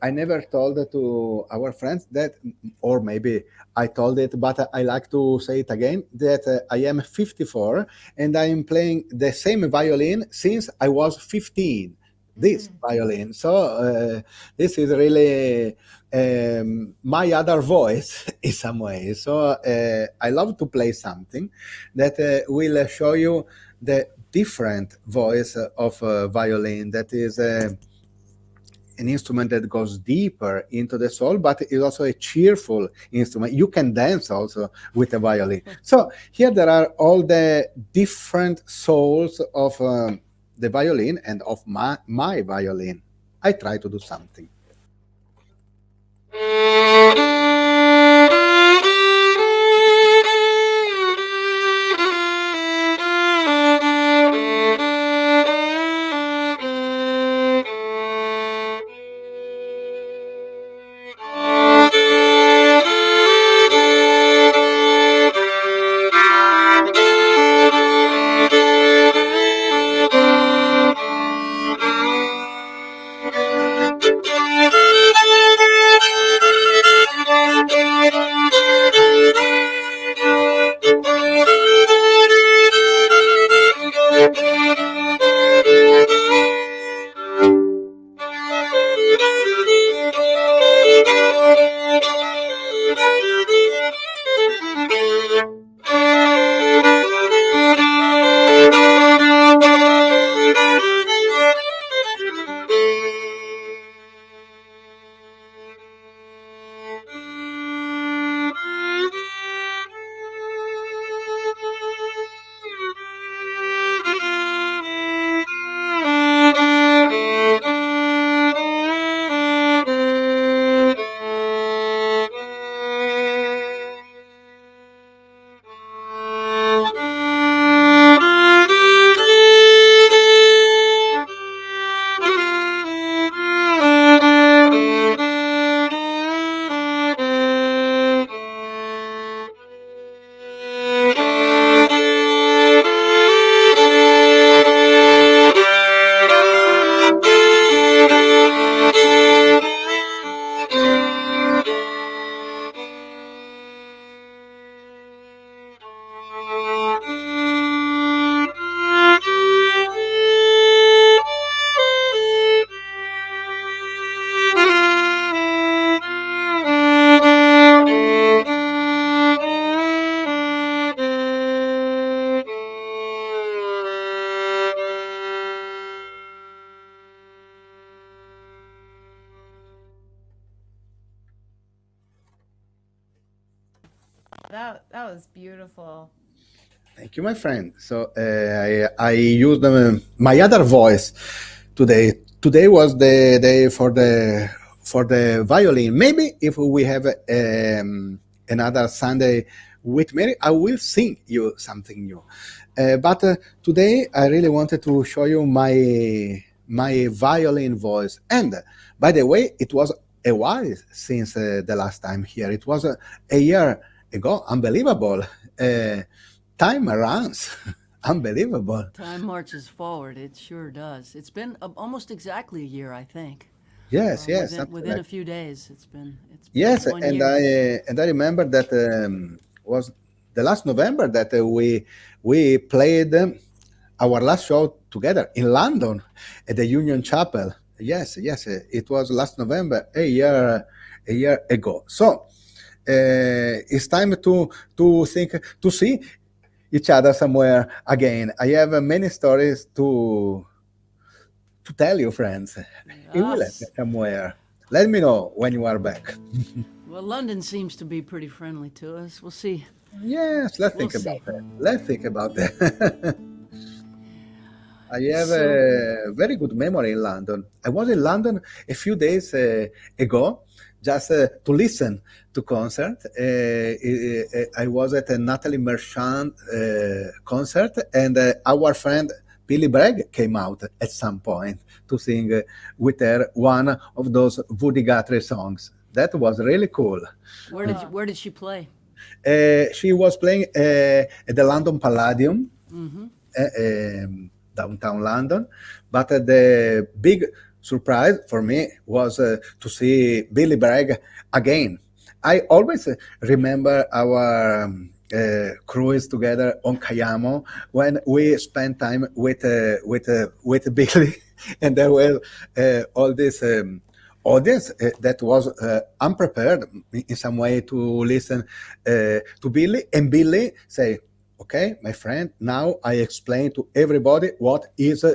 I never told to our friends that, or maybe I told it, but I like to say it again, that I am 54 and I am playing the same violin since I was 15. This violin. So this is really my other voice in some way. So I love to play something that will show you the different voice of violin. That is an instrument that goes deeper into the soul, but is also a cheerful instrument. You can dance also with a violin. So here there are all the different souls of the violin and of my violin. I try to do something. that was beautiful. Thank you, my friend. So I used my other voice today. Today was the day for the violin. Maybe if we have another Sunday with Mary, I will sing you something new. But today I really wanted to show you my violin voice. And by the way, it was a while since the last time here. It was a year ago. Unbelievable. Time runs. Unbelievable. Time marches forward. It sure does. It's been almost exactly a year, I think. Yes, yes. Within like- a few days, it's been Yes, 1 and year. I remember that was the last November that we played our last show together in London at the Union Chapel. Yes, yes, it was last November, a year ago. So it's time to think to see each other somewhere again. I have many stories to tell you, friends. We will Yes. have somewhere. Let me know when you are back. Well, London seems to be pretty friendly to us. We'll see. Yes, let's think We'll about see. that. Let's think about that. I have So- a very good memory in London. I was in London a few days ago just to listen to concert. I was at a Natalie Merchant concert, and our friend Billy Bragg came out at some point to sing with her one of those Woody Guthrie songs. That was really cool. Where did she play? She was playing at the London Palladium, Mm-hmm. downtown London. But the big surprise for me was to see Billy Bragg again. I always remember our cruise together on Cayamo when we spent time with Billy, and there were all this audience that was unprepared in some way to listen to Billy, and Billy say, "Okay, my friend, now I explain to everybody what is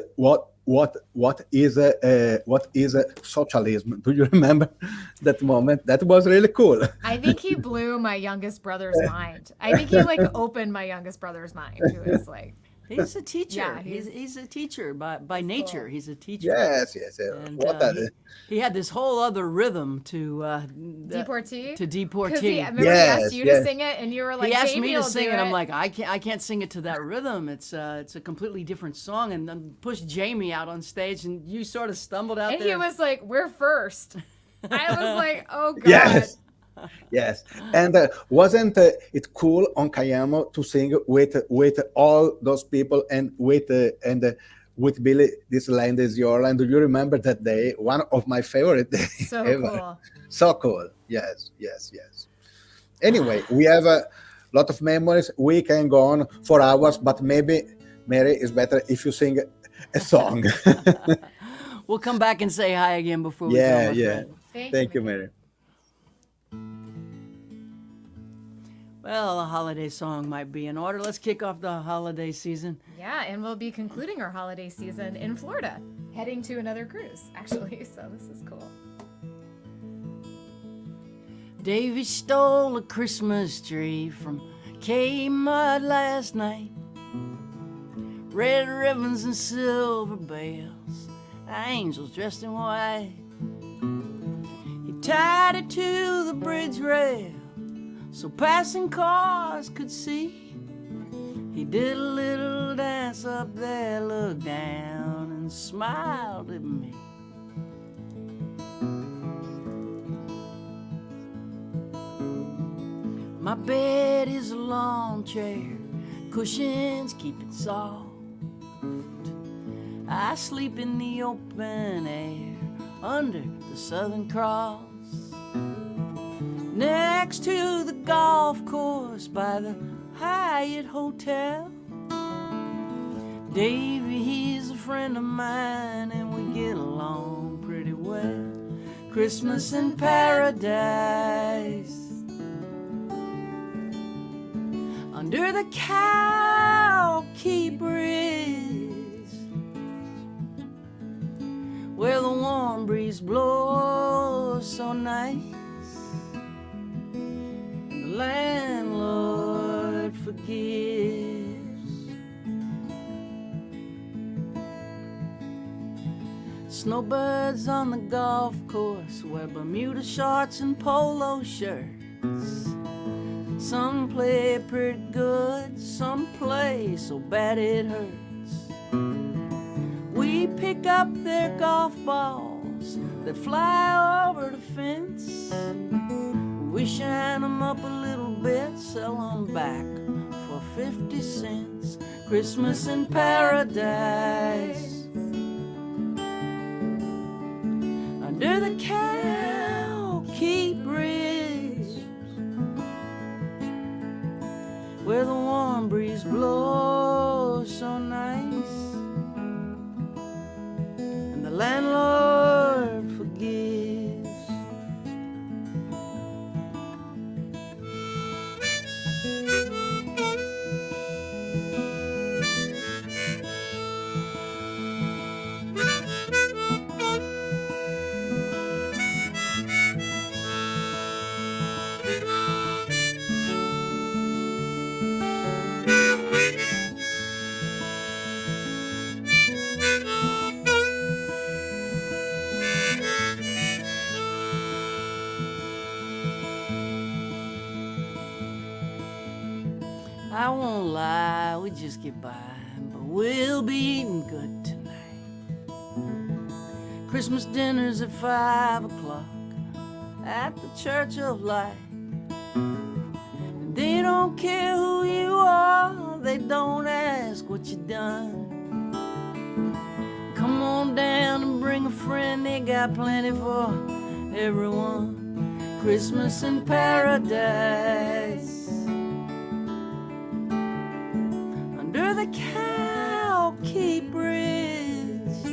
socialism." Do you remember that moment? That was really cool. I think he blew my youngest brother's mind. I think he like opened my youngest brother's mind. He was like, He's a teacher. Yeah, he's a teacher by nature. cool. He's a teacher. Yes, yes. And What a- he had this whole other rhythm to deportee? to Because he, deportee. remember he Yes, asked you yes. to sing it, and you were like, He asked Jaimee me to will sing do it. I'm it. like, I can't sing it to that rhythm. It's a completely different song. And then pushed Jaimee out on stage, and you sort of stumbled out And there. he was like, we're first. I was like, oh God. Yes. Yes, and wasn't it cool on Cayamo to sing with all those people and with Billy? This land is your land. Do you remember that day? One of my favorite days So ever. cool. So cool. Yes, yes, yes. Anyway, we have a lot of memories. We can go on for hours, but maybe Mary is better if you sing a song. We'll come back and say hi again before we Yeah, go, my yeah. friend. Thank you, Mary. Well, a holiday song might be in order. Let's kick off the holiday season. Yeah, and we'll be concluding our holiday season in Florida, heading to another cruise, actually. So this is cool. Davy stole a Christmas tree from Kmart last night. Red ribbons and silver bells, angels dressed in white. He tied it to the bridge rail so passing cars could see. He did a little dance up there, looked down and smiled at me. My bed is a lawn chair, cushions keep it soft. I sleep in the open air under the Southern Cross, next to the golf course by the Hyatt Hotel. Davy, he's a friend of mine and we get along pretty well. Christmas in paradise, under the Cowkey Bridge, where the warm breeze blows so nice, and the landlord forgives. Snowbirds on the golf course wear Bermuda shorts and polo shirts. Some play pretty good, some play so bad it hurts. We pick up their golf balls that fly over the fence. We shine them up a little bit, sell them back for 50 cents. Christmas in paradise, under the Cow-Key Bridge, where the warm breeze blows so nice, and the landlord forgives. I won't lie, we just get by, but we'll be eating good tonight. Christmas dinner's at 5 o'clock at the Church of Light. And they don't care who you are, they don't ask what you done. Come on down and bring a friend, they got plenty for everyone. Christmas in paradise, under the Cow-Key Bridge,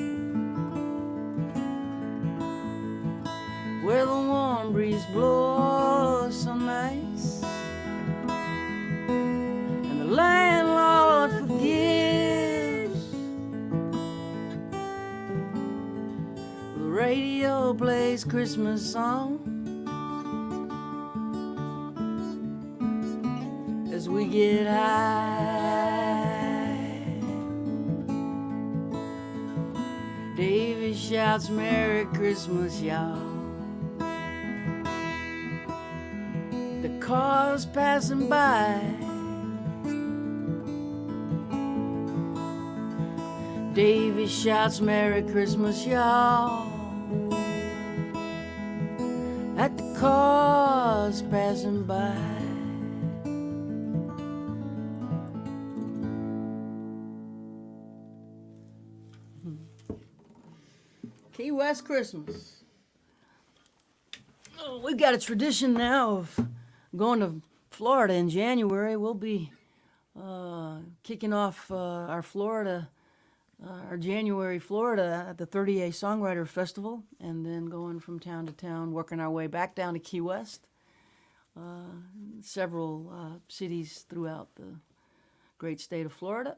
where the warm breeze blows so nice, and the landlord forgives. The radio plays Christmas songs as we get high. Davy shouts, Merry Christmas, y'all. The car's passing by. Davy shouts, Merry Christmas, y'all. At the car's passing by. Key West Christmas. Oh, we've got a tradition now of going to Florida in January. We'll be kicking off our January Florida at the 30A Songwriter Festival, and then going from town to town, working our way back down to Key West. Several cities throughout the great state of Florida,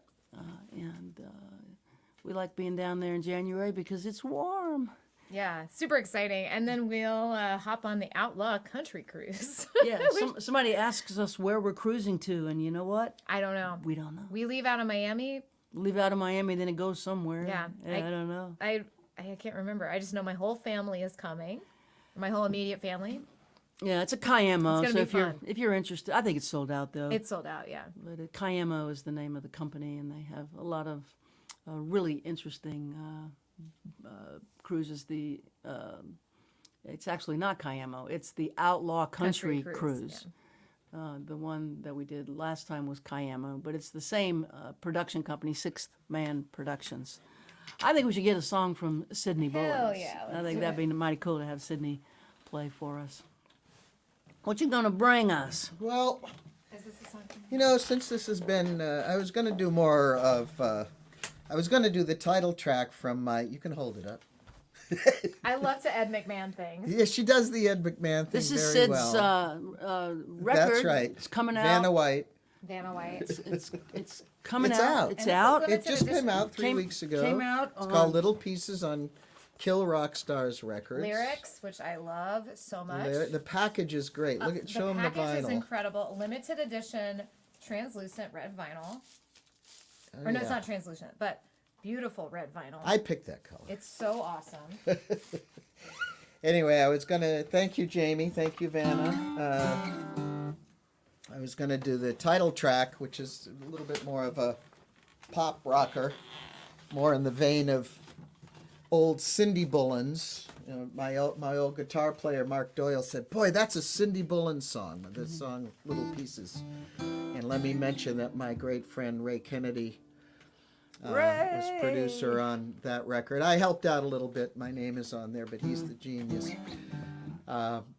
and we like being down there in January because it's warm. Yeah, super exciting. And then we'll hop on the Outlaw Country Cruise. Yeah, somebody asks us where we're cruising to, and you know what? I don't know. We don't know. We leave out of Miami. Leave out of Miami, then it goes somewhere. Yeah, I don't know. I can't remember. I just know my whole family is coming. My whole immediate family. Yeah, it's a Cayamo. It's gonna be fun. If you're interested, I think it's sold out though. It's sold out, yeah. But Cayamo is the name of the company, and they have a lot of really interesting cruises. It's actually not Cayamo. It's the Outlaw Country Cruise. Yeah. The one that we did last time was Cayamo, but it's the same production company, Sixth Man Productions. I think we should get a song from Sidney Bullins. Hell yeah, I let's think do that'd it. be mighty cool to have Sidney play for us. What you gonna bring us? Well, Is this a song? you know, since this has been, I was going to do more of, I was going to do the title track from my, you can hold it up. I love to Ed McMahon things. Yeah, she does the Ed McMahon thing This is very Sid's well. record. That's right. It's coming out. Vanna White. Vanna White. It's coming It's out. out. It's And this is out. limited It just came edition. out 3 Came- weeks ago. came out It's on- called Little Pieces on Kill Rock Stars Records. Lyrics, which I love so much. The package is great. Look at, show them the package is vinyl. incredible. Limited edition translucent red vinyl. Oh, Or no, it's yeah. not translucent, but beautiful red vinyl. I picked that color. It's so awesome. Anyway, I was gonna thank you, Jaimee. Thank you, Vanna. I was gonna do the title track, which is a little bit more of a pop rocker, more in the vein of old Cindy Bullins. You know, my old guitar player Mark Doyle said, "Boy, that's a Cindy Bullins song." This song, Little Pieces. And let me mention that my great friend Ray Kennedy was producer on that record. I helped out a little bit. My name is on there, but he's the genius.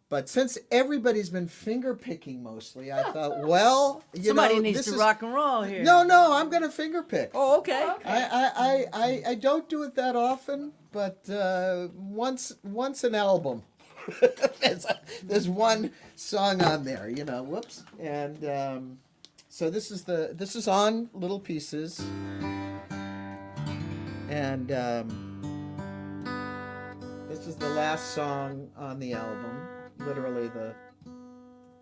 But since everybody's been finger picking mostly, I thought, well, Somebody know, needs this to is... rock and roll here. No, I'm gonna finger pick. Oh, okay. I don't do it that often, but once an album. there's one song on there, whoops. And so this is on Little Pieces. And this is the last song on the album, literally the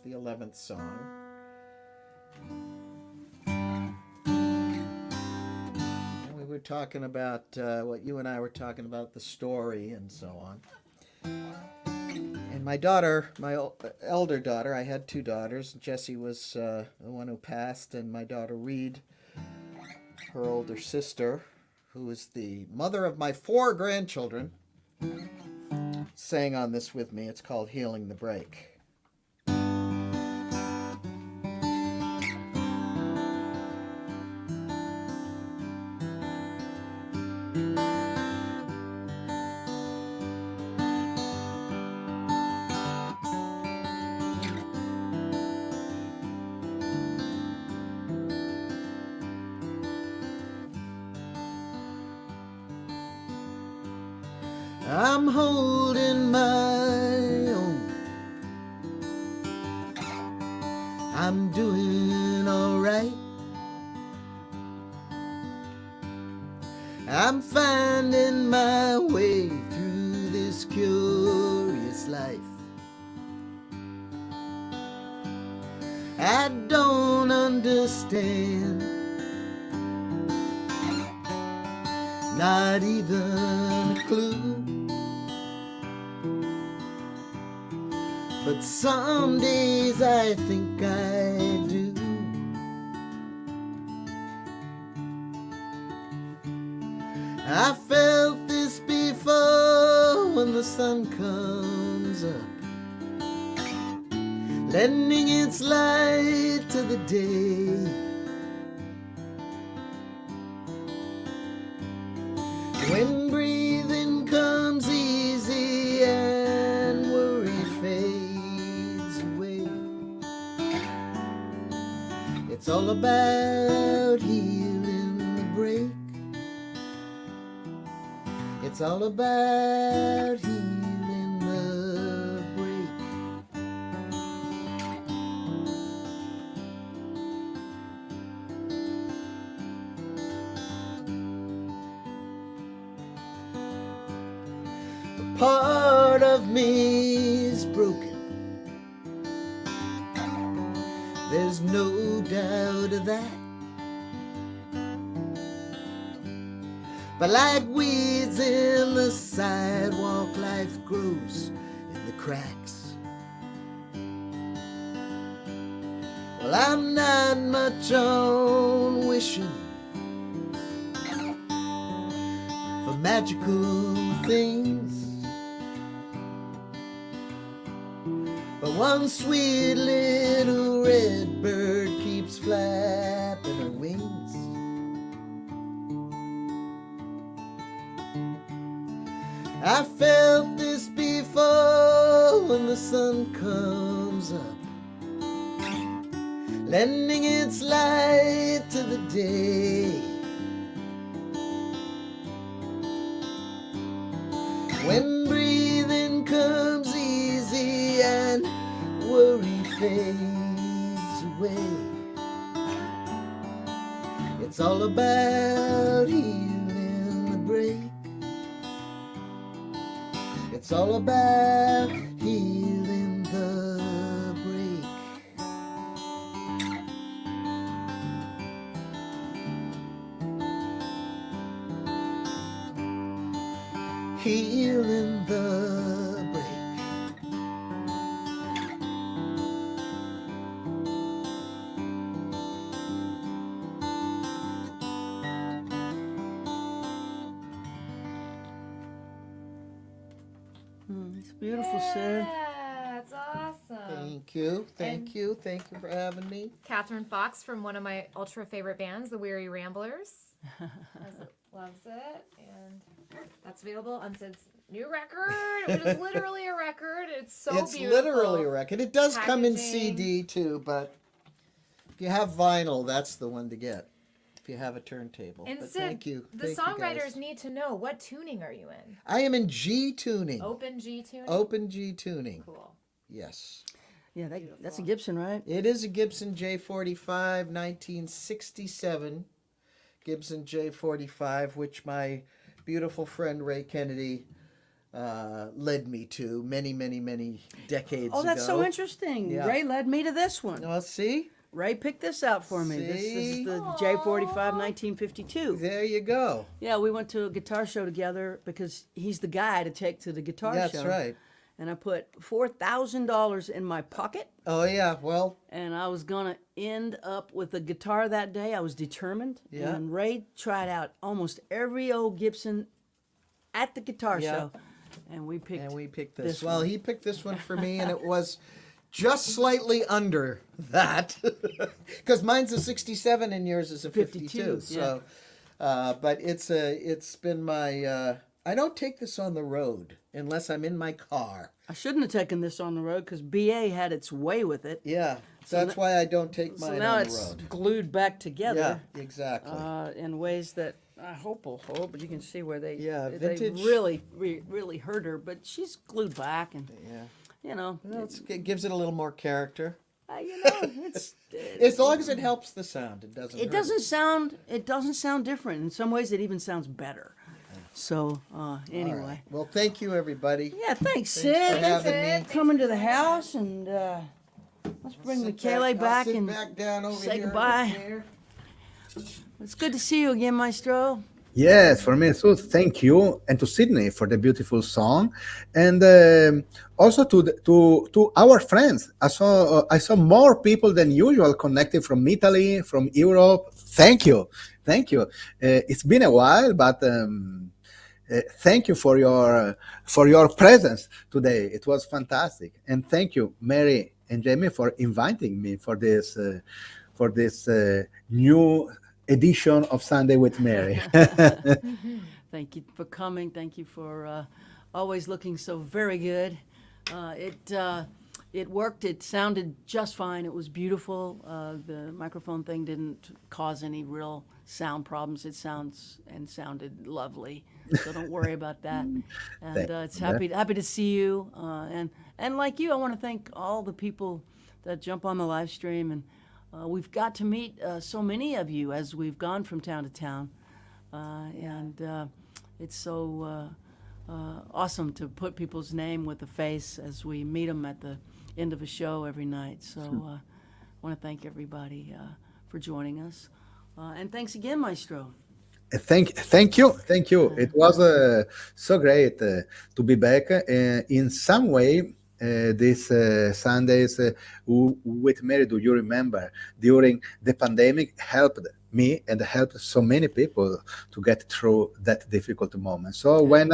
11th song. And we were talking about what you and I were talking about, the story and so on. And my daughter, elder daughter, I had 2 daughters. Jessie was the one who passed, and my daughter Reed, her older sister, who is the mother of my 4 grandchildren, sang on this with me. It's called Healing the Break. I'm holding my own. I'm doing all right. I'm finding my way through this curious life. I don't understand, not even a clue. But some days I think I do. I felt this before when the sun comes up, lending its light to the day. When breathing comes easy and worry fades away, it's all about healing the break. It's all about healing the break. A part of me is broken, there's no doubt of that. But like weeds in the sidewalk, life grows in the cracks. Well, I'm not much on wishing for magical things, but one sweet little red bird keeps flapping her wings. I felt this before when the sun comes up, lending its light to the day. When breathing comes easy and worry fades away, it's all about healing the break. It's all about healing the break. healing the break. It's beautiful, Sid. Yeah, it's awesome. Thank you, thank you for having me. Catherine Fox from one of my ultra favorite bands, the Weary Ramblers, loves it, and that's available on Sid's new record, which is literally a record. It's so It's beautiful. literally a record. It does come in Packaging. CD too, but if you have vinyl, that's the one to get. If you have a turntable. And But Sid, thank you. the Thank you, songwriters guys. need to know, what tuning are you in? I am in G tuning. Open G tuning? Open G tuning. Cool. Yes. Yeah, that's a Gibson, right? It is a Gibson J45, 1967 Gibson J45, which my beautiful friend Ray Kennedy led me to many decades ago. Oh, that's so interesting. Yeah. Ray led me to this one. Well, see? Ray picked this out for me. This See? is the J45 1952. There you go. Yeah, we went to a guitar show together because he's the guy to take to the guitar show. That's right. And I put $4,000 in my pocket, Oh, yeah. Well, and I was going to end up with a guitar that day. I was determined. Yeah. And Ray tried out almost every old Gibson at the guitar Yeah. show. And we picked this. this Well, one. he picked this one for me, and it was just slightly under that. Because mine's a 67 and yours is a 52. 52, So, but it's been my... I don't take this on the road unless I'm in my car. I shouldn't have taken this on the road because BA had its way with it. Yeah, so that's why I don't take So mine now on the it's road. glued back together. Yeah, exactly. In ways that I hope will hold, but you can see where they they vintage. really hurt her, but she's glued back, and Yeah. well, It gives it a little more character. it's As long as it helps the sound, it doesn't. it hurt doesn't sound different. In some ways, it even sounds better. So anyway, All right. Well, thank you, everybody. yeah, thanks, for Sid. having me. Coming to the house, and let's bring Michele back I'll sit and back down over say here in the goodbye. chair. It's good to see you again, Maestro. Yes, for me too. Thank you, and to Sydney for the beautiful song, and also to our friends. I saw more people than usual connected from Italy, from Europe. Thank you. It's been a while, but thank you for your presence today. It was fantastic, and thank you, Mary and Jaimee, for inviting me for this new edition of Sunday with Mary. Thank you for coming. Thank you for always looking so very good. It worked. It sounded just fine. It was beautiful. The microphone thing didn't cause any real sound problems. It sounded lovely. So don't worry about that. And it's happy to see you. And like you, I want to thank all the people that jump on the live stream, and we've got to meet so many of you as we've gone from town to town, and it's so awesome to put people's name with a face as we meet them at the end of a show every night. So I want to thank everybody for joining us, and thanks again, Maestro. Thank you. It was so great to be back. In some way, this Sundays with Mary, do you remember, during the pandemic, helped me and helped so many people to get through that difficult moment. So when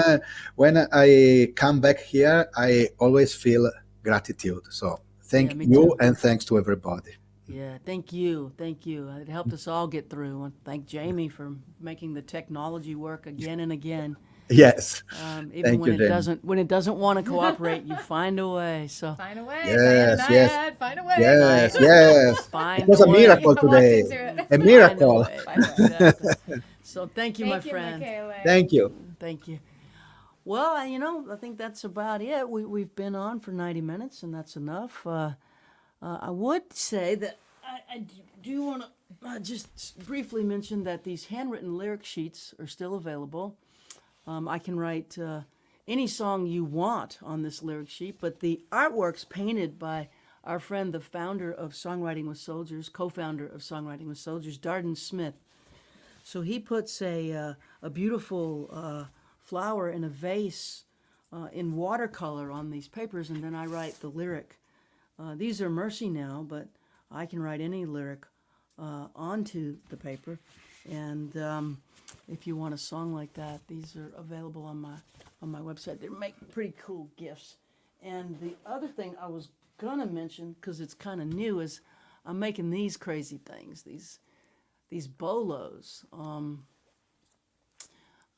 I come back here, I always feel gratitude. So thank me you, too. and thanks to everybody. Yeah, thank you. It helped us all get through. I want to thank Jaimee for making the technology work again and again. Yes. Even Thank when you, Jaimee. when it doesn't want to cooperate, you find a way. So Find a way. Yes, Diana yes. Nyad, find a way. Yes. find It was a way. miracle Walked today. into it. A Find a miracle. way. Exactly. So thank you, my Thank you, friend. Michele. Thank you. Thank you. Well, I think that's about it. We've been on for 90 minutes, and that's enough. I would say that I do want to just briefly mention that these handwritten lyric sheets are still available. I can write any song you want on this lyric sheet, but the artwork's painted by our friend, the founder of Songwriting with Soldiers, co-founder of Songwriting with Soldiers, Darden Smith. So he puts a beautiful flower in a vase in watercolor on these papers, and then I write the lyric. These are Mercy now, but I can write any lyric onto the paper. And if you want a song like that, these are available on my website. They make pretty cool gifts. And the other thing I was gonna mention, because it's kind of new, is I'm making these crazy things, these bolos.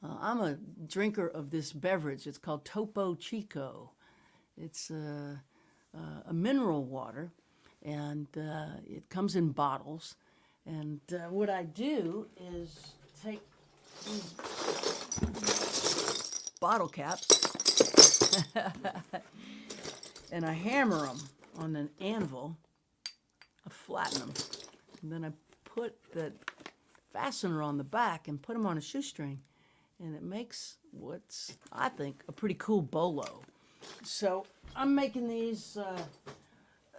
I'm a drinker of this beverage. It's called Topo Chico. It's a mineral water, and it comes in bottles. And what I do is take these bottle caps and I hammer them on an anvil. I flatten them, and then I put the fastener on the back and put them on a shoestring, and it makes what's, I think, a pretty cool bolo. So I'm making these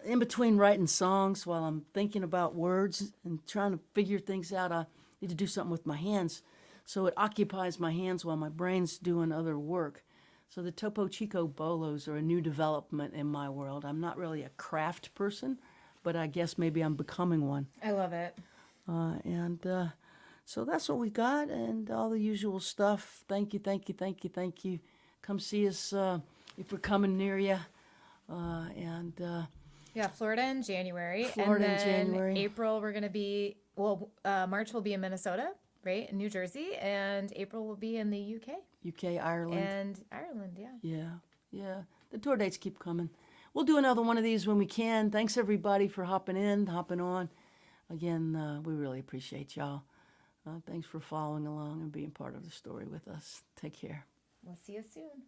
in between writing songs while I'm thinking about words and trying to figure things out. I need to do something with my hands, so it occupies my hands while my brain's doing other work. So the Topo Chico bolos are a new development in my world. I'm not really a craft person, but I guess maybe I'm becoming one. I love it. So that's what we got, and all the usual stuff. Thank you, thank you, thank you, thank you. Come see us if we're coming near you. Yeah, Florida in January. Florida in and then January. April, we're going to be, March will be in Minnesota, right? In New Jersey. And April will be in the UK. UK, Ireland. And Ireland, yeah. Yeah. The tour dates keep coming. We'll do another one of these when we can. Thanks, everybody, for hopping on. Again, we really appreciate y'all. Thanks for following along and being part of the story with us. Take care. We'll see you soon.